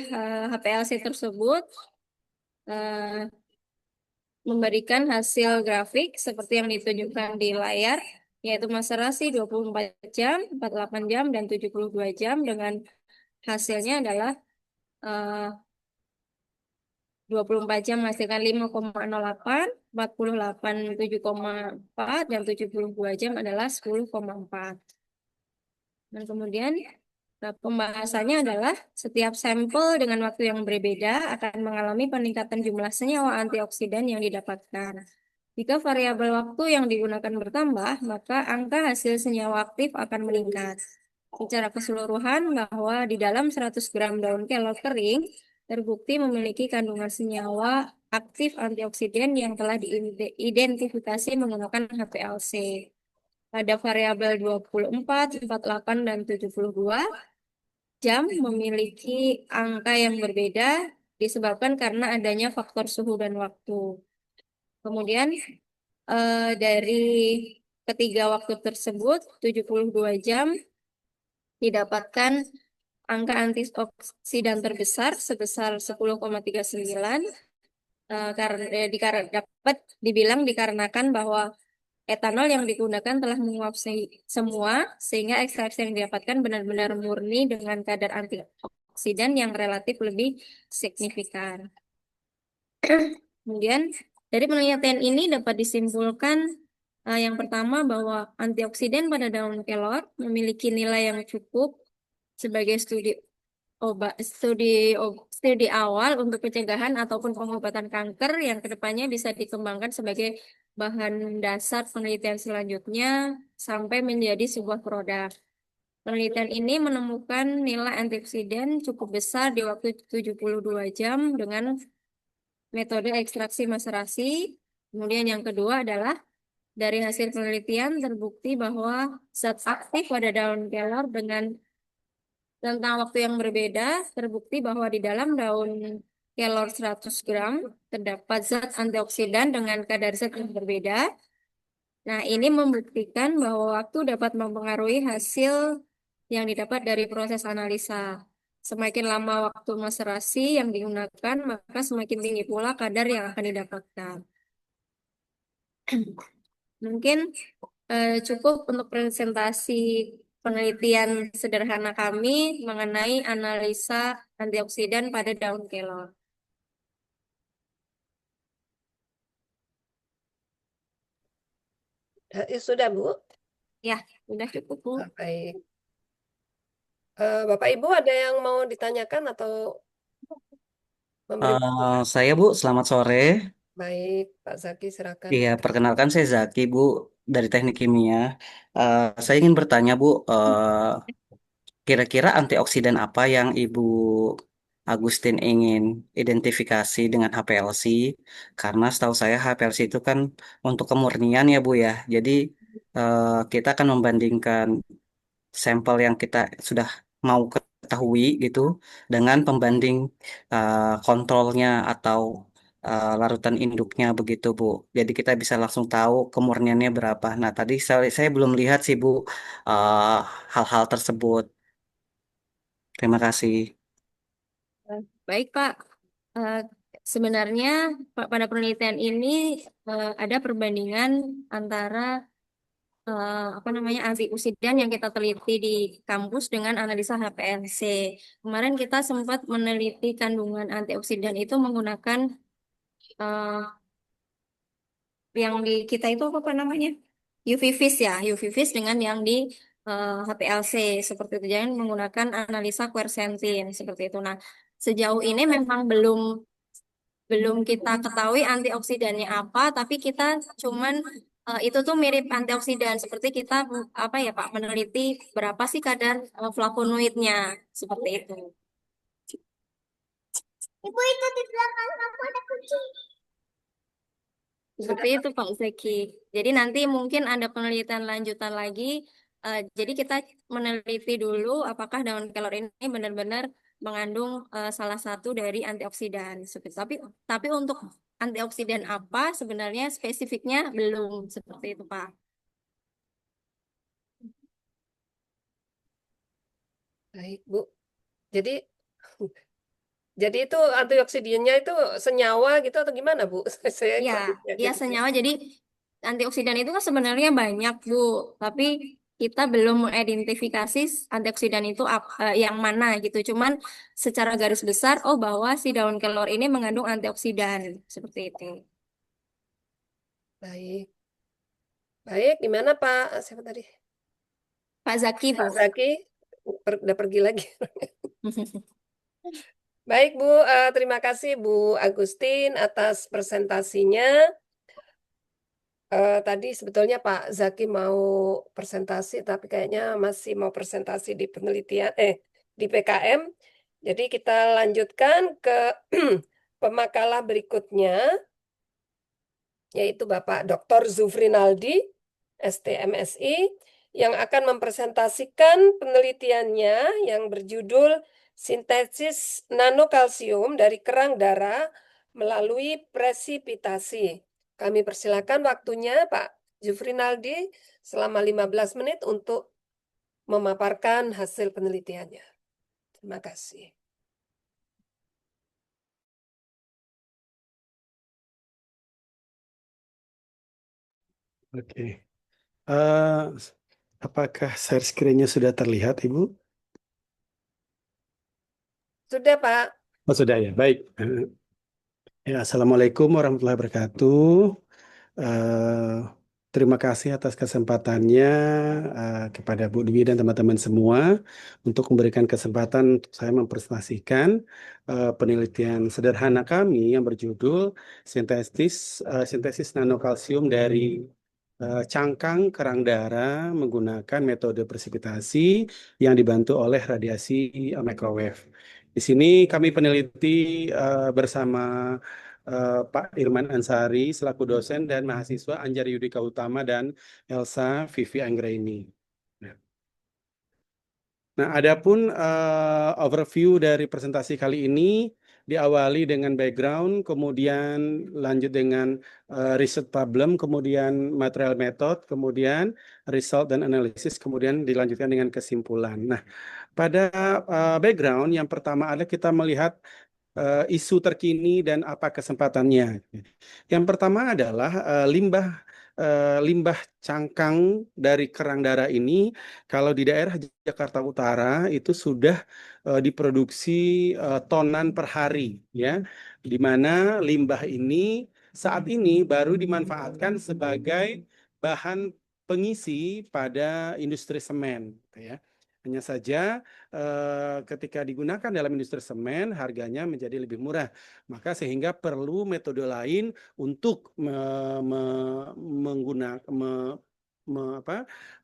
S5: HPLC tersebut eh, memberikan hasil grafik seperti yang ditunjukkan di layar, yaitu maserasi 24 jam, 48 jam, dan 72 jam dengan hasilnya adalah eh, 24 jam menghasilkan 5,08, 48 7,4, dan 72 jam adalah 10,4. Dan kemudian pembahasannya adalah setiap sampel dengan waktu yang berbeda akan mengalami peningkatan jumlah senyawa antioksidan yang didapatkan. Jika variabel waktu yang digunakan bertambah, maka angka hasil senyawa aktif akan meningkat. Secara keseluruhan bahwa di dalam 100 gram daun kelor kering terbukti memiliki kandungan senyawa aktif antioksidan yang telah diidentifikasi menggunakan HPLC. Pada variabel 24, 48, dan 72 jam memiliki angka yang berbeda disebabkan karena adanya faktor suhu dan waktu. Kemudian dari ketiga waktu tersebut 72 jam didapatkan angka antioksidan terbesar sebesar 10,39 karena dapat dibilang dikarenakan bahwa etanol yang digunakan telah menguap semua sehingga ekstraksi yang didapatkan benar-benar murni dengan kadar antioksidan yang relatif lebih signifikan. Kemudian dari penelitian ini dapat disimpulkan yang pertama bahwa antioksidan pada daun kelor memiliki nilai yang cukup sebagai studi awal untuk pencegahan ataupun pengobatan kanker yang kedepannya bisa dikembangkan sebagai bahan dasar penelitian selanjutnya sampai menjadi sebuah produk. Penelitian ini menemukan nilai antioksidan cukup besar di waktu 72 jam dengan metode ekstraksi maserasi. Kemudian yang kedua adalah dari hasil penelitian terbukti bahwa zat aktif pada daun kelor dengan tentang waktu yang berbeda, terbukti bahwa di dalam daun kelor 100 gram terdapat zat antioksidan dengan kadar zat yang berbeda. Nah, ini membuktikan bahwa waktu dapat mempengaruhi hasil yang didapat dari proses analisa. Semakin lama waktu maserasi yang digunakan, maka semakin tinggi pula kadar yang akan didapatkan. Mungkin cukup untuk presentasi penelitian sederhana kami mengenai analisa antioksidan pada daun kelor.
S1: Sudah, Bu?
S5: Ya, sudah cukup, Bu.
S1: Baik. Bapak Ibu ada yang mau ditanyakan atau memberi.
S3: Saya Bu, selamat sore.
S1: Baik, Pak Zaki, silakan.
S3: Iya, perkenalkan saya Zaki Bu dari Teknik Kimia. Saya ingin bertanya Bu, kira-kira antioksidan apa yang Ibu Agustin ingin identifikasi dengan HPLC? Karena setahu saya HPLC itu kan untuk kemurnian ya Bu ya. Jadi kita akan membandingkan sampel yang kita sudah mau ketahui gitu dengan pembanding kontrolnya atau larutan induknya begitu Bu. Jadi kita bisa langsung tahu kemurniannya berapa. Nah tadi saya belum lihat sih Bu eh, hal-hal tersebut. Terima kasih.
S5: Baik, Pak. Eh, Sebenarnya pada penelitian ini ada perbandingan antara apa namanya antioksidan yang kita teliti di kampus dengan analisa HPLC. Kemarin kita sempat meneliti kandungan antioksidan itu menggunakan eh, yang di kita itu apa namanya? UV vis ya, UV vis dengan yang di HPLC seperti itu. Jangan menggunakan analisa quercetin seperti itu. Nah, sejauh ini memang belum belum kita ketahui antioksidannya apa, tapi kita cuman itu tuh mirip antioksidan seperti kita apa ya Pak meneliti berapa sih kadar flavonoidnya seperti itu. Ibu itu di belakang kamu ada kucing. Seperti itu Pak Zeki. Jadi nanti mungkin ada penelitian lanjutan lagi. Jadi kita meneliti dulu apakah daun kelor ini benar-benar mengandung salah satu dari antioksidan. Tapi untuk antioksidan apa sebenarnya spesifiknya belum seperti itu Pak.
S1: Baik, Bu. Jadi jadi itu antioksidannya itu senyawa gitu atau gimana, Bu? Saya
S5: Ya,
S1: kok
S5: ya
S1: jadi
S5: senyawa. Jadi antioksidan itu kan sebenarnya banyak Bu, tapi kita belum mengidentifikasi antioksidan itu yang mana gitu. Cuman secara garis besar, oh bahwa si daun kelor ini mengandung antioksidan seperti itu.
S1: baik. Baik, gimana Pak? Siapa tadi?
S5: Pak Zaki Bu.
S1: Pak Zaki udah pergi lagi. Baik, Bu. Terima kasih Bu Agustin atas presentasinya. Tadi sebetulnya Pak Zaki mau presentasi, tapi kayaknya masih mau presentasi di penelitian, di PKM. Jadi kita lanjutkan ke pemakalah berikutnya, yaitu Bapak Dr. Zufrinaldi, STMSI, yang akan mempresentasikan penelitiannya yang berjudul Sintesis Nanokalsium dari Kerang Darah melalui Presipitasi. Kami persilakan waktunya Pak Zufrinaldi selama 15 menit untuk memaparkan hasil penelitiannya. Terima kasih.
S6: Oke. Eh, apakah share screen-nya sudah terlihat, Ibu?
S1: Sudah, Pak.
S6: Oh, sudah ya. Baik. Ya, Assalamualaikum warahmatullahi wabarakatuh. Eh, terima kasih atas kesempatannya kepada Bu Dwi dan teman-teman semua untuk memberikan kesempatan untuk saya mempresentasikan penelitian sederhana kami yang berjudul sintesis nanokalsium dari cangkang kerang darah menggunakan metode presipitasi yang dibantu oleh radiasi microwave. Di sini kami peneliti bersama Pak Irman Ansari selaku dosen dan mahasiswa Anjari Yudika Utama dan Elsa Vivi Anggraini. Nah, adapun overview dari presentasi kali ini diawali dengan background, kemudian lanjut dengan research problem, kemudian material method, kemudian result dan analisis, kemudian dilanjutkan dengan kesimpulan. Nah, pada background yang pertama adalah kita melihat isu terkini dan apa kesempatannya. Yang pertama adalah limbah cangkang dari kerang darah ini kalau di daerah Jakarta Utara itu sudah diproduksi tonan per hari ya, di mana limbah ini saat ini baru dimanfaatkan sebagai bahan pengisi pada industri semen gitu ya. Hanya saja ketika digunakan dalam industri semen harganya menjadi lebih murah. Maka sehingga perlu metode lain untuk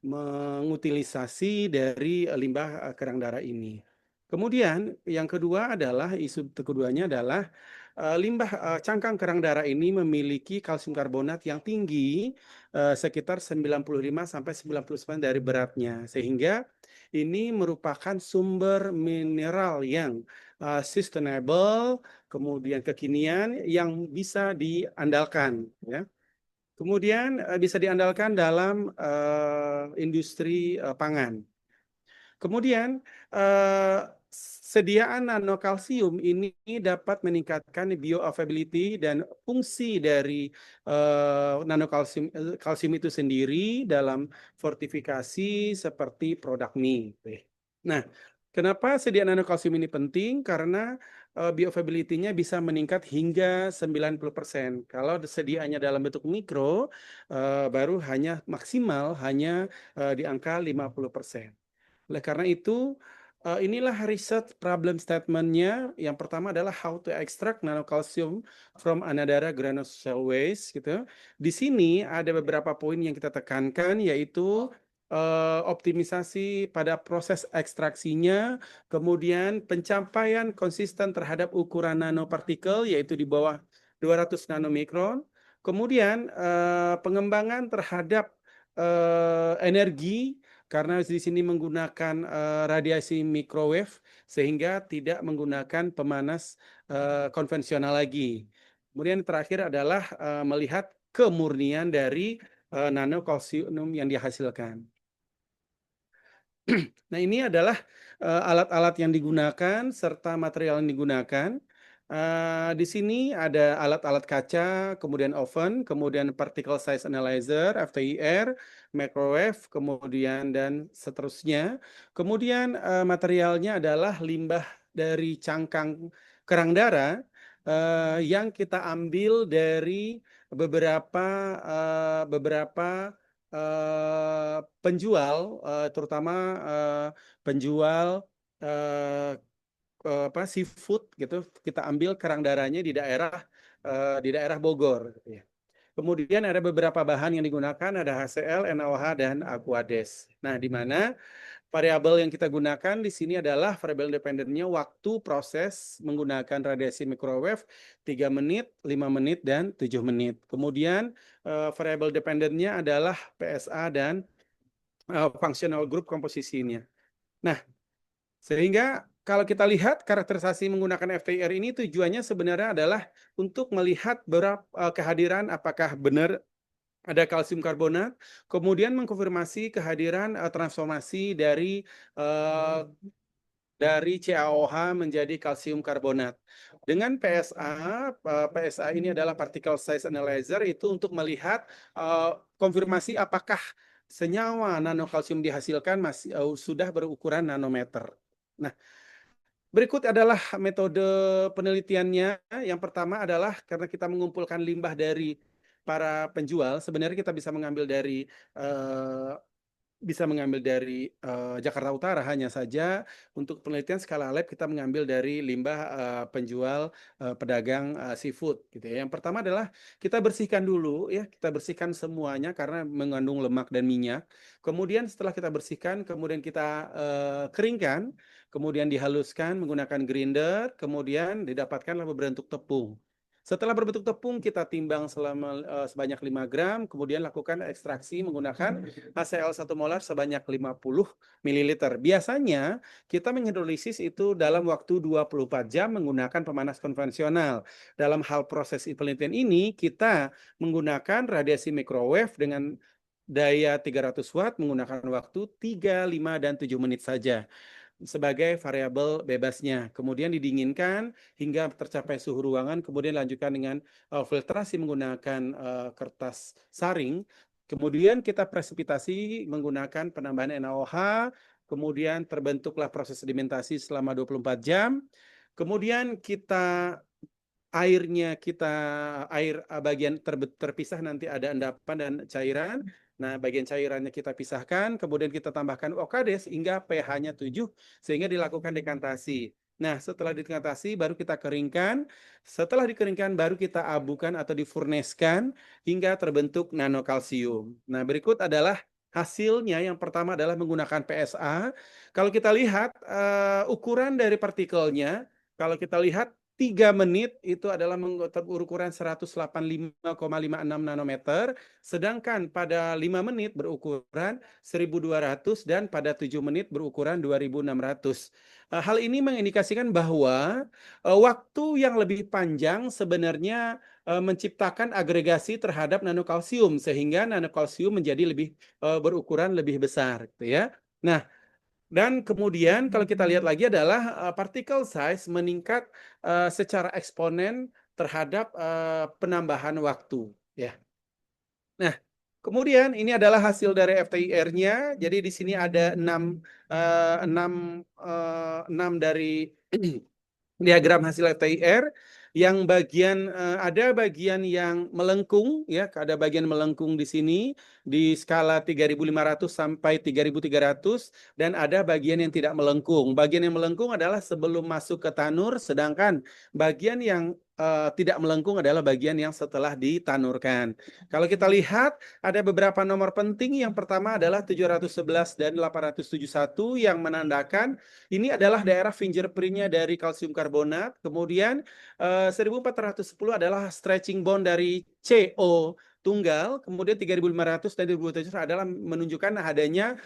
S6: mengutilisasi dari limbah kerang darah ini. Kemudian yang kedua adalah isu keduanya adalah limbah cangkang kerang darah ini memiliki kalsium karbonat yang tinggi, sekitar 95 sampai 99 dari beratnya, sehingga ini merupakan sumber mineral yang sustainable, kemudian kekinian yang bisa diandalkan, ya. Kemudian bisa diandalkan dalam industri pangan. Kemudian sediaan nanokalsium ini dapat meningkatkan bioavailability dan fungsi dari kalsium itu sendiri dalam fortifikasi seperti produk mie. Nah, kenapa sediaan nanokalsium ini penting? Karena bioavailability-nya bisa meningkat hingga 90%. Kalau sediaannya dalam bentuk mikro, baru maksimal hanya di angka 50%. Oleh karena itu, inilah riset problem statement-nya. Yang pertama adalah how to extract nanocalcium from anadrol granule cell waste, gitu. Di sini ada beberapa poin yang kita tekankan, yaitu optimisasi pada proses ekstraksinya, kemudian pencapaian konsisten terhadap ukuran nanopartikel, yaitu di bawah 200 nanomikron, kemudian pengembangan terhadap energi, karena di sini menggunakan radiasi microwave sehingga tidak menggunakan pemanas konvensional lagi. Kemudian terakhir adalah melihat kemurnian dari nanokalsium yang dihasilkan. Nah, ini adalah alat-alat yang digunakan serta material yang digunakan. Di sini ada alat-alat kaca, kemudian oven, kemudian particle size analyzer, FTIR, microwave, kemudian dan seterusnya. Kemudian materialnya adalah limbah dari cangkang kerang darah yang kita ambil dari beberapa penjual, terutama penjual seafood, gitu. Kita ambil kerang darahnya di daerah Bogor, gitu ya. Kemudian ada beberapa bahan yang digunakan, ada HCl, NaOH, dan Aquades. Nah, di mana variabel yang kita gunakan di sini adalah variabel independennya waktu proses menggunakan radiasi microwave 3 menit, 5 menit, dan 7 menit. Kemudian variabel dependennya adalah PSA dan functional group komposisinya. Nah, sehingga kalau kita lihat karakterisasi menggunakan FTIR ini tujuannya sebenarnya adalah untuk melihat kehadiran apakah benar ada kalsium karbonat, kemudian mengkonfirmasi kehadiran transformasi dari CaOH menjadi kalsium karbonat. Dengan PSA ini adalah particle size analyzer, itu untuk melihat konfirmasi apakah senyawa nanokalsium dihasilkan sudah berukuran nanometer. Nah, berikut adalah metode penelitiannya. Yang pertama adalah karena kita mengumpulkan limbah dari para penjual, sebenarnya kita bisa mengambil dari Jakarta Utara, hanya saja untuk penelitian skala lab kita mengambil dari limbah penjual pedagang seafood, gitu ya. Yang pertama adalah kita bersihkan dulu, ya, kita bersihkan semuanya karena mengandung lemak dan minyak. Kemudian setelah kita bersihkan, kemudian kita keringkan, kemudian dihaluskan menggunakan grinder, kemudian didapatkanlah berbentuk tepung. Setelah berbentuk tepung, kita timbang sebanyak 5 gram, kemudian lakukan ekstraksi menggunakan HCl 1 molar sebanyak 50 ml. Biasanya kita menghidrolisis itu dalam waktu 24 jam menggunakan pemanas konvensional. Dalam hal proses penelitian ini, kita menggunakan radiasi microwave dengan daya 300 watt menggunakan waktu 3, 5, dan 7 menit saja sebagai variabel bebasnya. Kemudian didinginkan hingga tercapai suhu ruangan, kemudian lanjutkan dengan filtrasi menggunakan kertas saring. Kemudian kita presipitasi menggunakan penambahan NaOH, kemudian terbentuklah proses sedimentasi selama 24 jam. Kemudian air bagian terpisah, nanti ada endapan dan cairan. Nah, bagian cairannya kita pisahkan, kemudian kita tambahkan OKD hingga pH-nya 7, sehingga dilakukan dekantasi. Nah, setelah dekantasi baru kita keringkan. Setelah dikeringkan baru kita abukan atau difurneskan hingga terbentuk nanokalsium. Nah, berikut adalah hasilnya. Yang pertama adalah menggunakan PSA. Kalau kita lihat ukuran dari partikelnya, kalau kita lihat 3 menit itu adalah berukuran 185,56 nanometer, sedangkan pada 5 menit berukuran 1200 dan pada 7 menit berukuran 2600. Hal ini mengindikasikan bahwa waktu yang lebih panjang sebenarnya menciptakan agregasi terhadap nanokalsium, sehingga nanokalsium menjadi lebih berukuran lebih besar, gitu ya. Nah, dan kemudian kalau kita lihat lagi adalah particle size meningkat secara eksponen terhadap penambahan waktu, ya. Nah, kemudian ini adalah hasil dari FTIR-nya. Jadi di sini ada 6 dari diagram hasil FTIR. Yang bagian ada bagian yang melengkung, ya, ada bagian melengkung di sini di skala 3.500 sampai 3.300, dan ada bagian yang tidak melengkung. Bagian yang melengkung adalah sebelum masuk ke tanur, sedangkan bagian yang tidak melengkung adalah bagian yang setelah ditanurkan. Kalau kita lihat ada beberapa nomor penting. Yang pertama adalah 711 dan 871 yang menandakan ini adalah daerah fingerprint-nya dari kalsium karbonat. Kemudian 1410 adalah stretching bond dari CO tunggal. Kemudian 3500 dan 2700 adalah menunjukkan adanya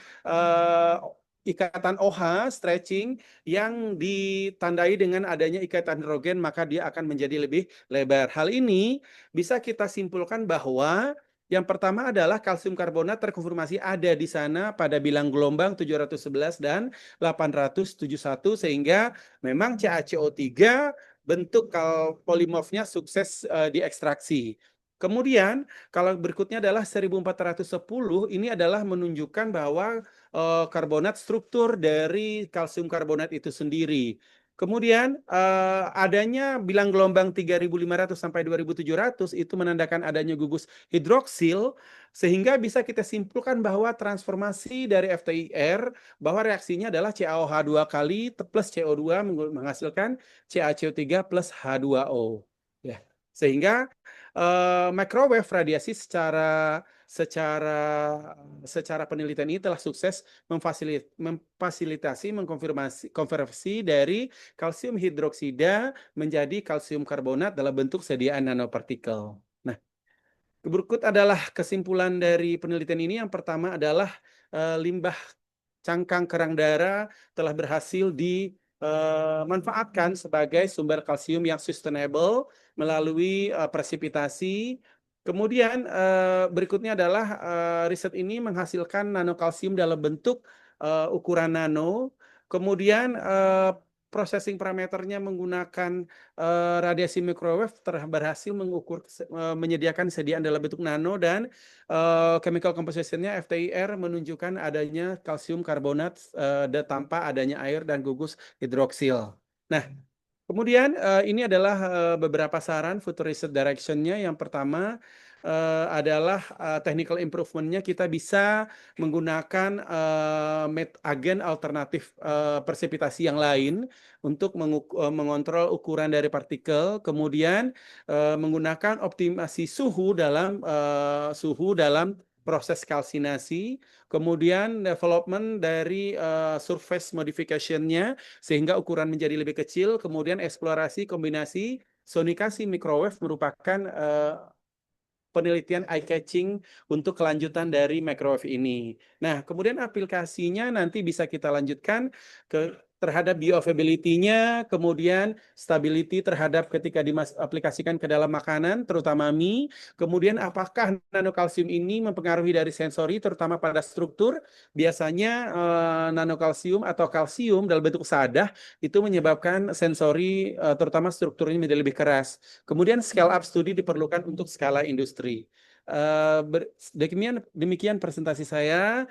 S6: ikatan OH stretching yang ditandai dengan adanya ikatan hidrogen, maka dia akan menjadi lebih lebar. Hal ini bisa kita simpulkan bahwa yang pertama adalah kalsium karbonat terkonfirmasi ada di sana pada bilang gelombang 711 dan 871, sehingga memang CaCO3 bentuk polimorfnya sukses diekstraksi. Kemudian kalau berikutnya adalah 1410, ini adalah menunjukkan bahwa karbonat struktur dari kalsium karbonat itu sendiri. Kemudian adanya bilang gelombang 3.500 sampai 2.700 itu menandakan adanya gugus hidroksil, sehingga bisa kita simpulkan bahwa transformasi dari FTIR bahwa reaksinya adalah CaOH 2 kali plus CO2 menghasilkan CaCO3 plus H2O. Ya. Sehingga microwave radiasi secara penelitian ini telah sukses memfasilitasi mengkonversi dari kalsium hidroksida menjadi kalsium karbonat dalam bentuk sediaan nanopartikel. Nah, berikut adalah kesimpulan dari penelitian ini. Yang pertama adalah limbah cangkang kerang darah telah berhasil dimanfaatkan sebagai sumber kalsium yang sustainable melalui presipitasi. Kemudian berikutnya adalah riset ini menghasilkan nanokalsium dalam bentuk ukuran nano. Kemudian processing parameternya menggunakan radiasi microwave berhasil menyediakan sediaan dalam bentuk nano, dan chemical composition-nya FTIR menunjukkan adanya kalsium karbonat tanpa adanya air dan gugus hidroksil. Nah, kemudian ini adalah beberapa saran future research direction-nya. Yang pertama adalah technical improvement-nya, kita bisa menggunakan agen alternatif presipitasi yang lain untuk mengontrol ukuran dari partikel. Kemudian menggunakan optimasi suhu dalam proses kalsinasi, kemudian development dari surface modification-nya sehingga ukuran menjadi lebih kecil, kemudian eksplorasi kombinasi sonikasi microwave merupakan penelitian eye-catching untuk kelanjutan dari microwave ini. Nah, kemudian aplikasinya nanti bisa kita lanjutkan terhadap bioavailability-nya, kemudian stability terhadap ketika diaplikasikan ke dalam makanan, terutama mie. Kemudian apakah nanokalsium ini mempengaruhi dari sensori, terutama pada struktur. Biasanya nanokalsium atau kalsium dalam bentuk sadah itu menyebabkan sensori, terutama strukturnya menjadi lebih keras. Kemudian scale up studi diperlukan untuk skala industri. Demikian presentasi saya.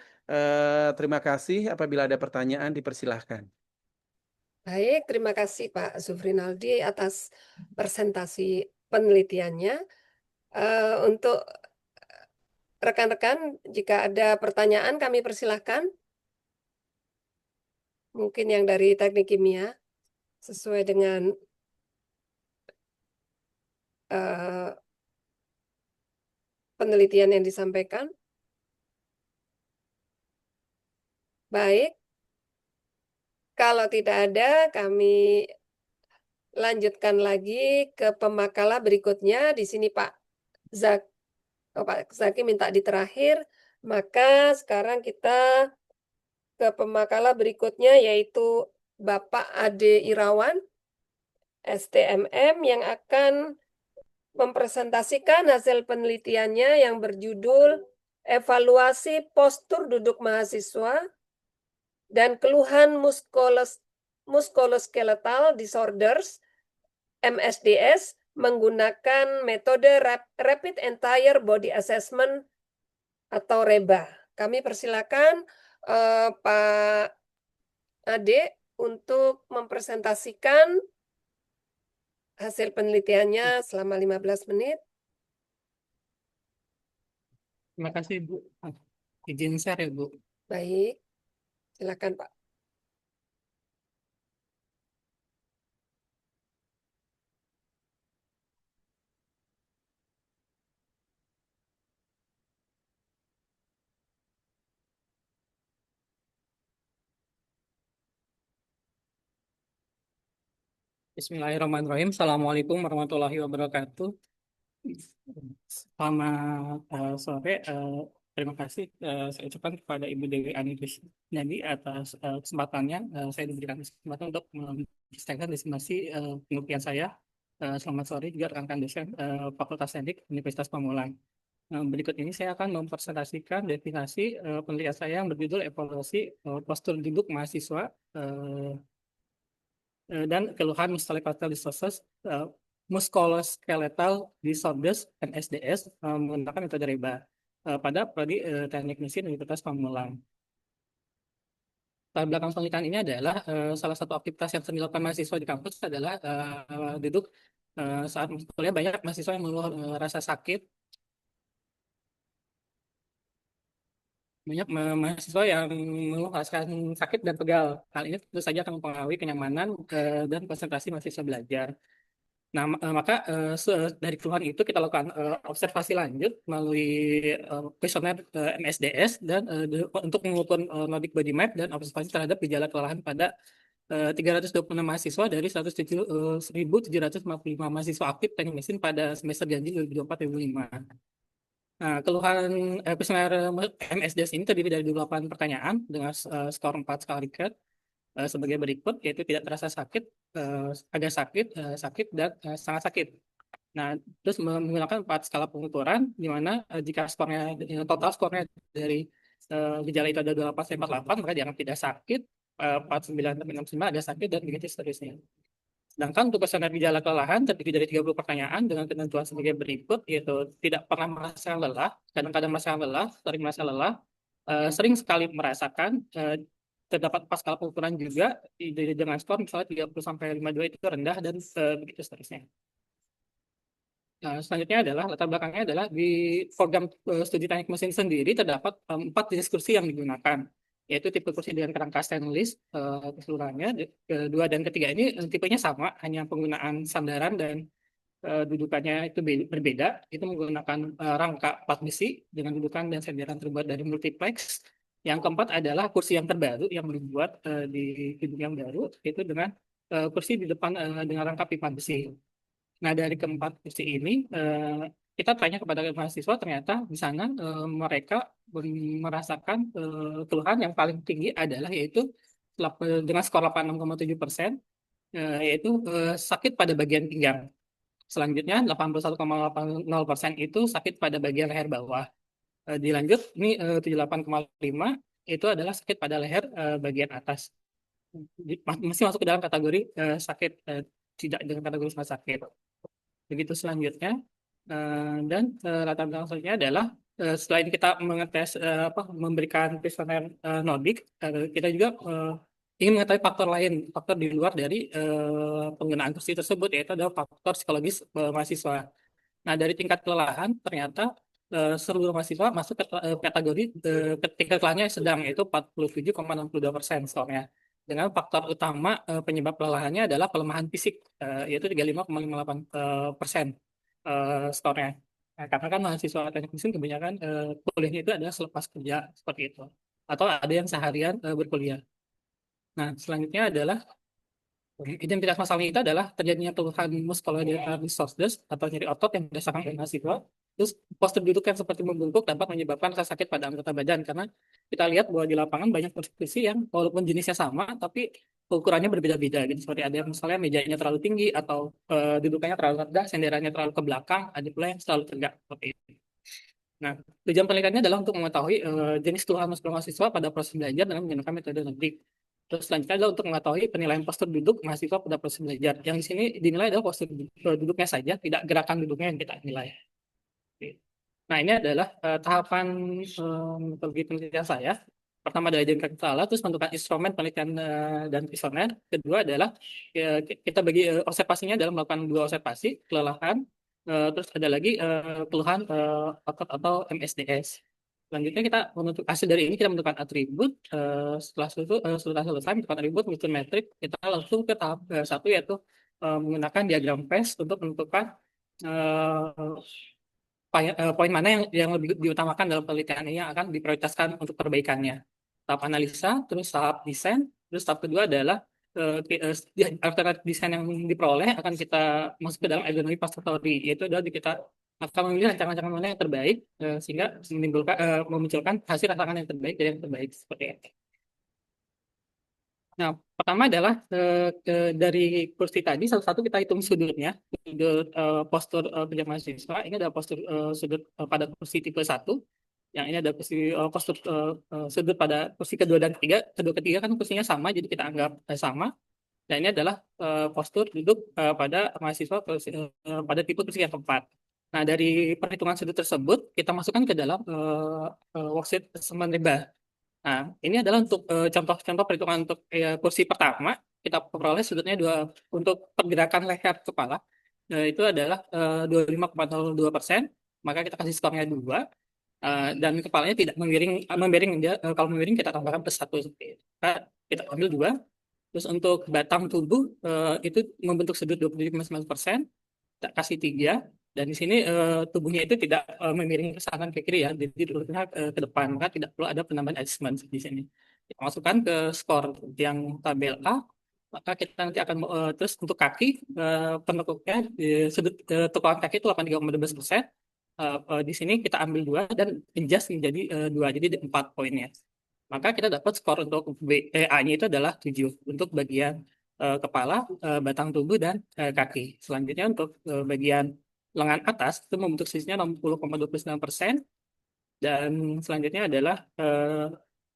S6: Terima kasih. Apabila ada pertanyaan, dipersilahkan.
S1: Baik, terima kasih Pak Zufrinaldi atas presentasi penelitiannya. Untuk rekan-rekan, jika ada pertanyaan kami persilahkan. Mungkin yang dari teknik kimia sesuai dengan penelitian yang disampaikan. Baik, kalau tidak ada, kami lanjutkan lagi ke pemakala berikutnya. Di sini Pak Zaki minta di terakhir. Maka sekarang kita ke pemakala berikutnya, yaitu Bapak Ade Irawan, STMM, yang akan mempresentasikan hasil penelitiannya yang berjudul Evaluasi Postur Duduk Mahasiswa dan Keluhan Musculoskeletal Disorders MSDS menggunakan metode Rapid Entire Body Assessment atau REBA. Kami persilakan Pak Ade untuk mempresentasikan hasil penelitiannya selama 15 menit.
S7: Terima kasih, Bu. Izin share ya, Bu.
S1: Baik, silakan Pak.
S7: Bismillahirrahmanirrahim. Assalamualaikum warahmatullahi wabarakatuh. Selamat sore. Terima kasih saya ucapkan kepada Ibu Dewi Ani Krisnadi atas kesempatannya. Saya diberikan kesempatan untuk menjelaskan destinasi penelitian saya. Selamat sore juga rekan-rekan dosen Fakultas Teknik Universitas Pamulang. Berikut ini saya akan mempresentasikan definisi penelitian saya yang berjudul Evaluasi Postur Duduk Mahasiswa dan Keluhan Musculoskeletal Disorders MSDS menggunakan metode REBA pada prodi Teknik Mesin Universitas Pamulang. Latar belakang penelitian ini adalah salah satu aktivitas yang sering dilakukan mahasiswa di kampus adalah duduk saat kuliah. Banyak mahasiswa yang mengeluh rasa sakit. Banyak mahasiswa yang mengeluh rasakan sakit dan pegal. Hal ini tentu saja akan mempengaruhi kenyamanan dan konsentrasi mahasiswa belajar. Nah, maka dari keluhan itu kita lakukan observasi lanjut melalui kuesioner MSDS dan untuk mengukur Nordic Body Map dan observasi terhadap gejala kelelahan pada 326 mahasiswa dari 107.755 mahasiswa aktif teknik mesin pada semester janji 2024-2025. Nah, keluhan kuesioner MSDS ini terdiri dari 28 pertanyaan dengan skor 4 skala Likert sebagai berikut, yaitu tidak terasa sakit, agak sakit, sakit, dan sangat sakit. Nah, terus menggunakan 4 skala pengukuran, di mana jika skornya total skornya dari gejala itu ada 28-48, maka dianggap tidak sakit, 49-69 ada sakit, dan begitu seterusnya. Sedangkan untuk kuesioner gejala kelelahan terdiri dari 30 pertanyaan dengan ketentuan sebagai berikut, yaitu tidak pernah merasakan lelah, kadang-kadang merasakan lelah, sering merasa lelah, sering sekali merasakan, terdapat 4 skala pengukuran juga dengan skor misalnya 30-52 itu rendah, dan begitu seterusnya. Nah, selanjutnya adalah latar belakangnya adalah di program studi teknik mesin sendiri terdapat 4 jenis kursi yang digunakan, yaitu tipe kursi dengan kerangka stainless keseluruhannya. Kedua dan ketiga ini tipenya sama, hanya penggunaan sandaran dan dudukannya itu berbeda. Itu menggunakan rangka plat besi dengan dudukan dan sandaran terbuat dari multiplex. Yang keempat adalah kursi yang terbaru yang dibuat di gedung yang baru, yaitu dengan kursi di depan dengan rangka pipa besi. Nah, dari keempat kursi ini kita tanya kepada mahasiswa, ternyata di sana mereka merasakan keluhan yang paling tinggi adalah yaitu dengan skor 86,7%, yaitu sakit pada bagian pinggang. Selanjutnya 81,80% itu sakit pada bagian leher bawah. Dilanjut ini 78,5 itu adalah sakit pada leher bagian atas. Masih masuk ke dalam kategori sakit tidak dengan kategori sakit. Begitu selanjutnya, dan latar belakang selanjutnya adalah selain kita mengetes memberikan kuesioner Nordic, kita juga ingin mengetahui faktor lain, faktor di luar dari penggunaan kursi tersebut, yaitu adalah faktor psikologis mahasiswa. Nah, dari tingkat kelelahan ternyata seluruh mahasiswa masuk ke kategori tingkat kelelahannya sedang, yaitu 47,62% skornya. Dengan faktor utama penyebab kelelahannya adalah pelemahan fisik, yaitu 35,58% skornya. Nah, karena kan mahasiswa teknik mesin kebanyakan kuliahnya itu adalah selepas kerja seperti itu, atau ada yang seharian berkuliah. Nah, selanjutnya adalah identitas masalahnya itu adalah terjadinya keluhan musculoskeletal disorders atau nyeri otot yang dirasakan oleh mahasiswa. Terus postur duduk yang seperti membungkuk dapat menyebabkan rasa sakit pada anggota badan, karena kita lihat bahwa di lapangan banyak posisi yang walaupun jenisnya sama tapi ukurannya berbeda-beda gitu. Seperti ada yang misalnya mejanya terlalu tinggi atau dudukannya terlalu rendah, senderannya terlalu ke belakang, ada pula yang terlalu tegak seperti itu. Nah, tujuan penelitiannya adalah untuk mengetahui jenis keluhan muskular mahasiswa pada proses belajar dengan menggunakan metode Nordic. Terus selanjutnya adalah untuk mengetahui penilaian postur duduk mahasiswa pada proses belajar. Yang di sini dinilai adalah postur duduknya saja, tidak gerakan duduknya yang kita nilai. Oke. Nah, ini adalah tahapan metodologi penelitian saya. Pertama adalah identifikasi salah, terus menentukan instrumen penelitian dan kuesioner. Kedua adalah kita bagi observasinya dalam melakukan 2 observasi, kelelahan, terus ada lagi keluhan otot atau MSDS. Selanjutnya kita menentukan hasil dari ini, kita menentukan atribut. Setelah selesai menentukan atribut menyusun metrik, kita langsung ke tahap 1, yaitu menggunakan diagram PES untuk menentukan poin mana yang lebih diutamakan dalam penelitian ini yang akan diprioritaskan untuk perbaikannya. Tahap analisa, terus tahap desain, terus tahap kedua adalah alternatif desain yang diperoleh akan kita masuk ke dalam ergonomi pastoratory, yaitu adalah kita akan memilih rancangan-rancangan mana yang terbaik sehingga memunculkan hasil rancangan yang terbaik dari yang terbaik seperti itu. Nah, pertama adalah dari kursi tadi, satu-satu kita hitung sudutnya, sudut postur kerja mahasiswa. Ini adalah postur sudut pada kursi tipe 1. Yang ini ada kursi postur sudut pada kursi kedua dan ketiga. Kedua ketiga kan kursinya sama, jadi kita anggap sama. Dan ini adalah postur duduk pada mahasiswa pada tipe kursi yang keempat. Nah, dari perhitungan sudut tersebut, kita masukkan ke dalam worksheet assessment rimba. Nah, ini adalah untuk contoh-contoh perhitungan untuk kursi pertama. Kita peroleh sudutnya untuk pergerakan leher kepala. Itu adalah 25,02%. Maka kita kasih skornya 2. Dan kepalanya tidak memiring. Kalau memiring kita tambahkan +1. Kita ambil 2. Terus untuk batang tubuh itu membentuk sudut 27,9%. Kita kasih 3. Dan di sini tubuhnya itu tidak memiring ke kanan ke kiri ya, jadi lurusnya ke depan, maka tidak perlu ada penambahan adjustment di sini. Kita masukkan ke skor yang tabel A, maka kita nanti akan terus untuk kaki penekuknya sudut tekukan kaki itu 83,12%. Di sini kita ambil 2 dan adjust menjadi 2, jadi 4 poinnya. Maka kita dapat skor untuk A-nya itu adalah 7 untuk bagian kepala, batang tubuh, dan kaki. Selanjutnya untuk bagian lengan atas itu membentuk sisinya 60,29%, dan selanjutnya adalah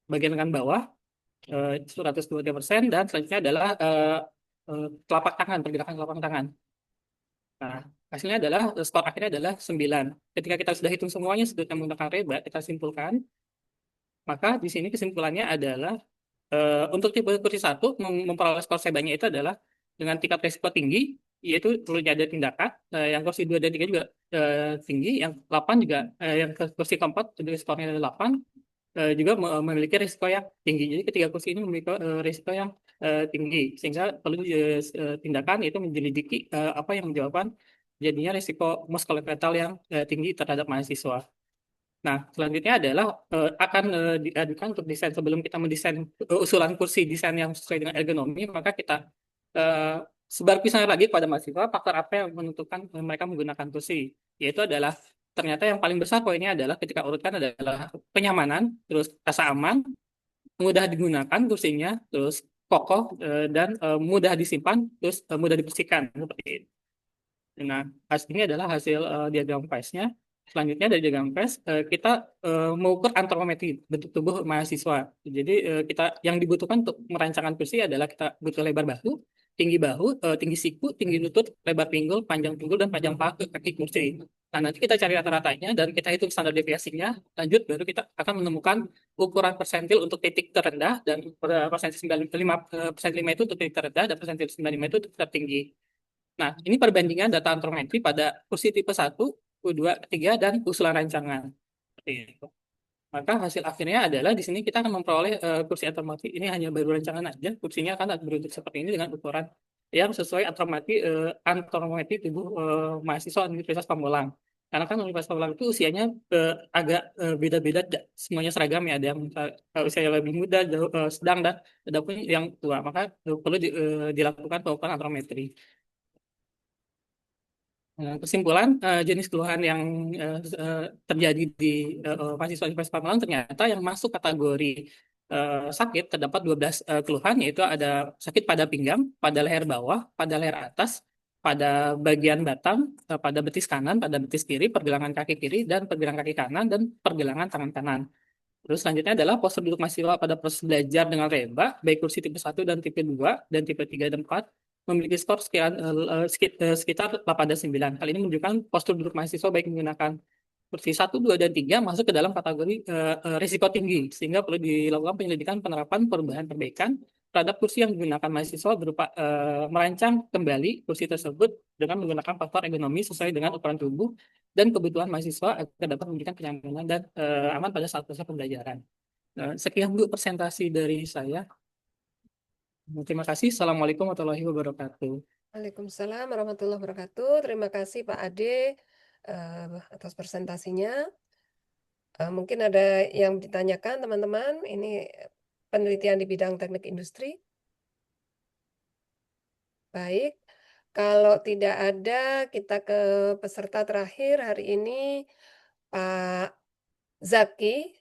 S7: bagian lengan bawah 123%, dan selanjutnya adalah telapak tangan, pergerakan telapak tangan. Nah, hasilnya adalah skor akhirnya adalah 9. Ketika kita sudah hitung semuanya sudutnya menggunakan reba, kita simpulkan. Maka di sini kesimpulannya adalah untuk tipe kursi 1 memperoleh skor sebanya itu adalah dengan tingkat resiko tinggi, yaitu perlunya ada tindakan. Yang kursi 2 dan 3 juga tinggi, yang 8 juga, yang kursi keempat jadi skornya ada 8, juga memiliki risiko yang tinggi. Jadi ketiga kursi ini memiliki risiko yang tinggi, sehingga perlu tindakan yaitu menyelidiki apa yang menyebabkan jadinya risiko muskuloskeletal yang tinggi terhadap mahasiswa. Nah, selanjutnya adalah akan diadukan untuk desain. Sebelum kita mendesain usulan kursi desain yang sesuai dengan ergonomi, maka kita sebar kuesioner lagi kepada mahasiswa faktor apa yang menentukan mereka menggunakan kursi. Yaitu adalah ternyata yang paling besar poinnya adalah ketika urutkan adalah kenyamanan, terus rasa aman, mudah digunakan kursinya, terus kokoh dan mudah disimpan, terus mudah dibersihkan seperti itu. Nah, hasilnya adalah hasil diagram PES-nya. Selanjutnya dari diagram PES, kita mengukur antropometri bentuk tubuh mahasiswa. Jadi kita yang dibutuhkan untuk merancangkan kursi adalah kita butuh lebar bahu, tinggi siku, tinggi lutut, lebar pinggul, panjang pinggul, dan panjang paha ke kaki kursi. Nah, nanti kita cari rata-ratanya dan kita hitung standar deviasinya. Lanjut, baru kita akan menemukan ukuran persentil untuk titik terendah, dan persentil 95% itu untuk titik terendah, dan persentil 95 itu untuk titik tertinggi. Nah, ini perbandingan data antropometri pada kursi tipe 1 U2, U3, dan usulan rancangan. Seperti itu. Maka hasil akhirnya adalah di sini kita akan memperoleh kursi otomatis ini hanya baru rancangan aja. Kursinya akan berbentuk seperti ini dengan ukuran yang sesuai anatomi tubuh mahasiswa Universitas Pamulang. Karena kan Universitas Pamulang itu usianya agak beda-beda, semuanya seragam ya. Ada yang usianya lebih muda, sedang, dan ada pun yang tua. Maka perlu dilakukan pengukuran antrometri. Kesimpulan, jenis keluhan yang terjadi di mahasiswa Universitas Pamulang ternyata yang masuk kategori sakit terdapat 12 keluhan, yaitu ada sakit pada pinggang, pada leher bawah, pada leher atas, pada bagian batang, pada betis kanan, pada betis kiri, pergelangan kaki kiri, dan pergelangan kaki kanan, dan pergelangan tangan kanan. Terus selanjutnya adalah postur duduk mahasiswa pada proses belajar dengan reba, baik kursi tipe 1 dan tipe 2 dan tipe 3 dan 4 memiliki skor sekitar 8 dan 9. Hal ini menunjukkan postur duduk mahasiswa baik menggunakan kursi 1, 2, dan 3 masuk ke dalam kategori risiko tinggi, sehingga perlu dilakukan penyelidikan penerapan perubahan perbaikan terhadap kursi yang digunakan mahasiswa berupa merancang kembali kursi tersebut dengan menggunakan faktor ergonomi sesuai dengan ukuran tubuh dan kebutuhan mahasiswa agar dapat memberikan kenyamanan dan aman pada saat proses pembelajaran. Sekian Bu presentasi dari saya. Terima kasih. Assalamualaikum warahmatullahi wabarakatuh.
S1: Waalaikumsalam warahmatullahi wabarakatuh. Terima kasih Pak Ade atas presentasinya. Mungkin ada yang ditanyakan teman-teman. Ini penelitian di bidang teknik industri. Baik, kalau tidak ada, kita ke peserta terakhir hari ini, Pak Zaki,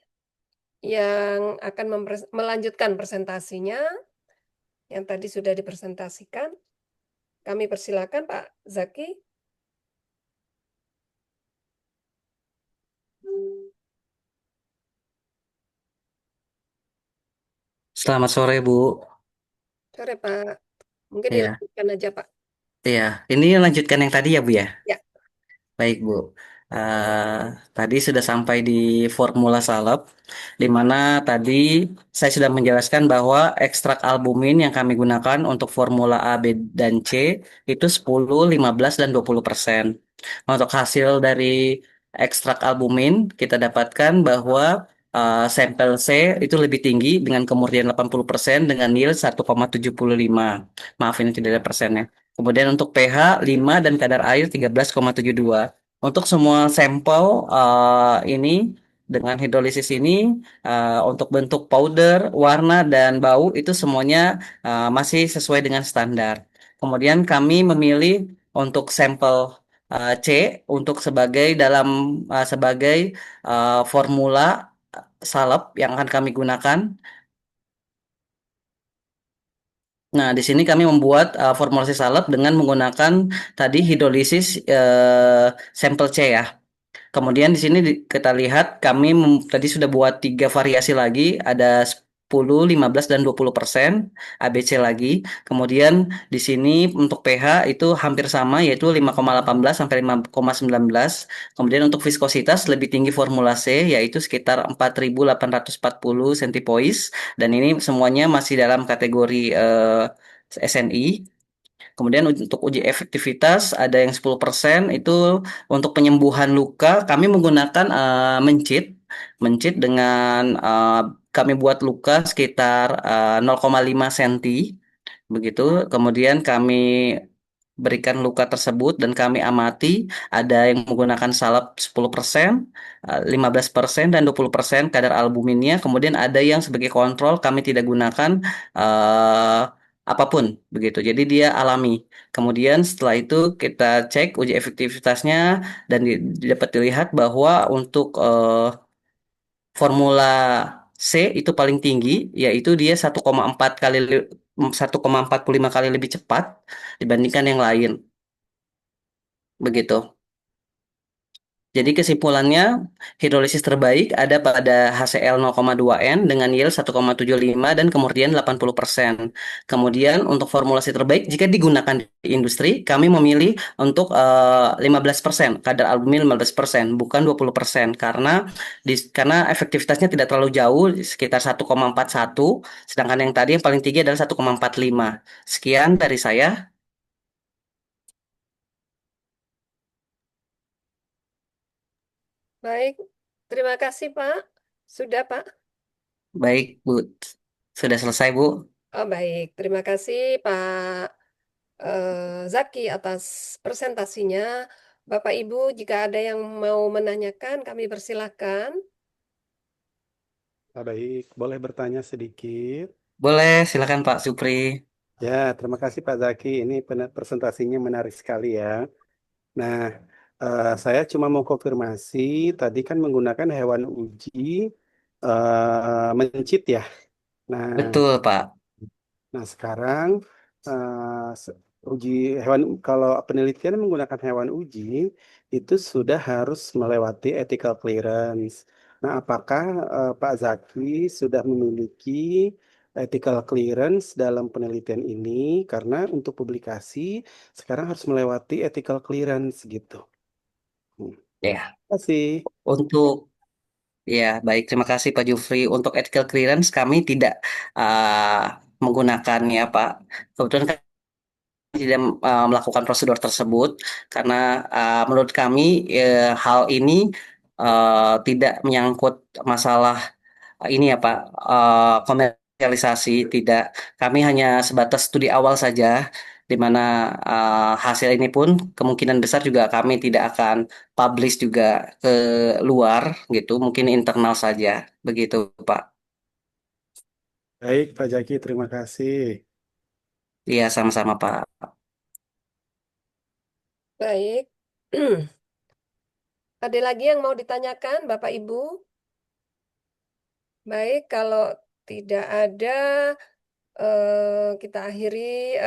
S1: yang akan melanjutkan presentasinya, yang tadi sudah dipresentasikan. Kami persilakan Pak Zaki.
S3: Selamat sore, Bu.
S1: Sore Pak, mungkin
S3: Ya,
S1: dilanjutkan aja Pak.
S3: iya. Ini lanjutkan yang tadi ya, Bu ya?
S1: Ya.
S3: Baik, Bu. Tadi sudah sampai di formula salep, di mana tadi saya sudah menjelaskan bahwa ekstrak albumin yang kami gunakan untuk formula A, B, dan C itu 10, 15, dan 20%. Untuk hasil dari ekstrak albumin, kita dapatkan bahwa sampel C itu lebih tinggi dengan kemurnian 80% dengan yield 1,75. Maaf, ini tidak ada persennya. Kemudian untuk pH 5 dan kadar air 13,72. Untuk semua sampel ini dengan hidrolisis ini untuk bentuk powder, warna, dan bau itu semuanya masih sesuai dengan standar. Kemudian kami memilih untuk sampel C untuk sebagai formula salep yang akan kami gunakan. Nah, di sini kami membuat formulasi salep dengan menggunakan tadi hidrolisis sampel C ya. Kemudian di sini kita lihat kami tadi sudah buat 3 variasi lagi, ada 10, 15, dan 20% ABC lagi. Kemudian di sini untuk pH itu hampir sama, yaitu 5,18 sampai 5,19. Kemudian untuk viskositas lebih tinggi formula C, yaitu sekitar 4.840 centipoise. Dan ini semuanya masih dalam kategori SNI. Kemudian untuk uji efektivitas ada yang 10% itu untuk penyembuhan luka kami menggunakan mencit dengan kami buat luka sekitar 0,5 cm begitu. Kemudian kami berikan luka tersebut dan kami amati ada yang menggunakan salep 10%, 15%, dan 20% kadar albuminnya. Kemudian ada yang sebagai kontrol kami tidak gunakan apapun begitu. Jadi dia alami. Kemudian setelah itu kita cek uji efektivitasnya dan dapat dilihat bahwa untuk formula C itu paling tinggi, yaitu dia 1,45 kali lebih cepat dibandingkan yang lain. Begitu. Jadi kesimpulannya, hidrolisis terbaik ada pada HCl 0,2N dengan yield 1,75 dan kemurnian 80%. Kemudian untuk formulasi terbaik jika digunakan di industri, kami memilih untuk 15%, kadar albumin 15%, bukan 20%, karena efektivitasnya tidak terlalu jauh, sekitar 1,41, sedangkan yang tadi yang paling tinggi adalah 1,45. Sekian dari saya.
S1: Baik, terima kasih Pak. Sudah Pak.
S3: Baik, Bu. Sudah selesai, Bu.
S1: Oh, baik, terima kasih Pak Zaki atas presentasinya. Bapak Ibu, jika ada yang mau menanyakan, kami persilahkan.
S6: Baik, boleh bertanya sedikit?
S3: Boleh, silakan Pak Supri.
S6: Ya, terima kasih Pak Zaki. Ini presentasinya menarik sekali ya. Nah, saya cuma mau konfirmasi, tadi kan menggunakan hewan uji mencit ya. Nah,
S3: Betul, Pak.
S6: sekarang uji hewan kalau penelitian menggunakan hewan uji itu sudah harus melewati ethical clearance. Nah, apakah Pak Zaki sudah memiliki ethical clearance dalam penelitian ini? Karena untuk publikasi sekarang harus melewati ethical clearance gitu.
S3: Ya,
S6: Terima kasih.
S3: untuk ya baik, terima kasih Pak Jufri. Untuk ethical clearance kami tidak menggunakannya, Pak. Kebetulan kami tidak melakukan prosedur tersebut karena menurut kami hal ini tidak menyangkut masalah ini ya Pak, komersialisasi tidak. Kami hanya sebatas studi awal saja, di mana hasil ini pun kemungkinan besar juga kami tidak akan publish juga ke luar gitu, mungkin internal saja, begitu Pak.
S6: Baik, Pak Zaki, terima kasih.
S3: Iya, sama-sama Pak.
S1: Baik. Ada lagi yang mau ditanyakan, Bapak Ibu? Baik, kalau tidak ada, kita akhiri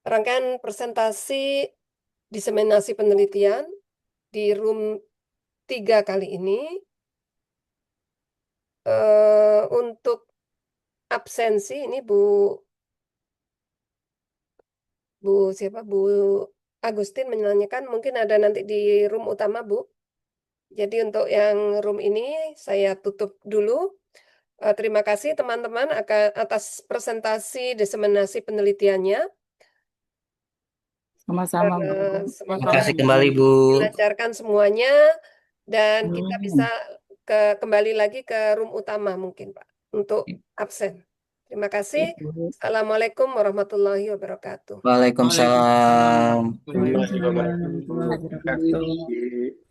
S1: rangkaian presentasi diseminasi penelitian di room 3 kali ini. Untuk absensi ini Bu siapa Bu Agustin menanyakan mungkin ada nanti di room utama Bu. Jadi untuk yang room ini saya tutup dulu. Terima kasih teman-teman atas presentasi diseminasi penelitiannya.
S4: Sama-sama, Bu.
S3: Terima
S1: Semoga
S3: kasih kembali Bu.
S1: dilancarkan semuanya dan kita bisa kembali lagi ke room utama mungkin Pak untuk absen. Terima kasih. Assalamualaikum warahmatullahi wabarakatuh.
S3: Waalaikumsalam.
S7: Waalaikumsalam warahmatullahi
S6: Terima
S7: wabarakatuh.
S6: kasih.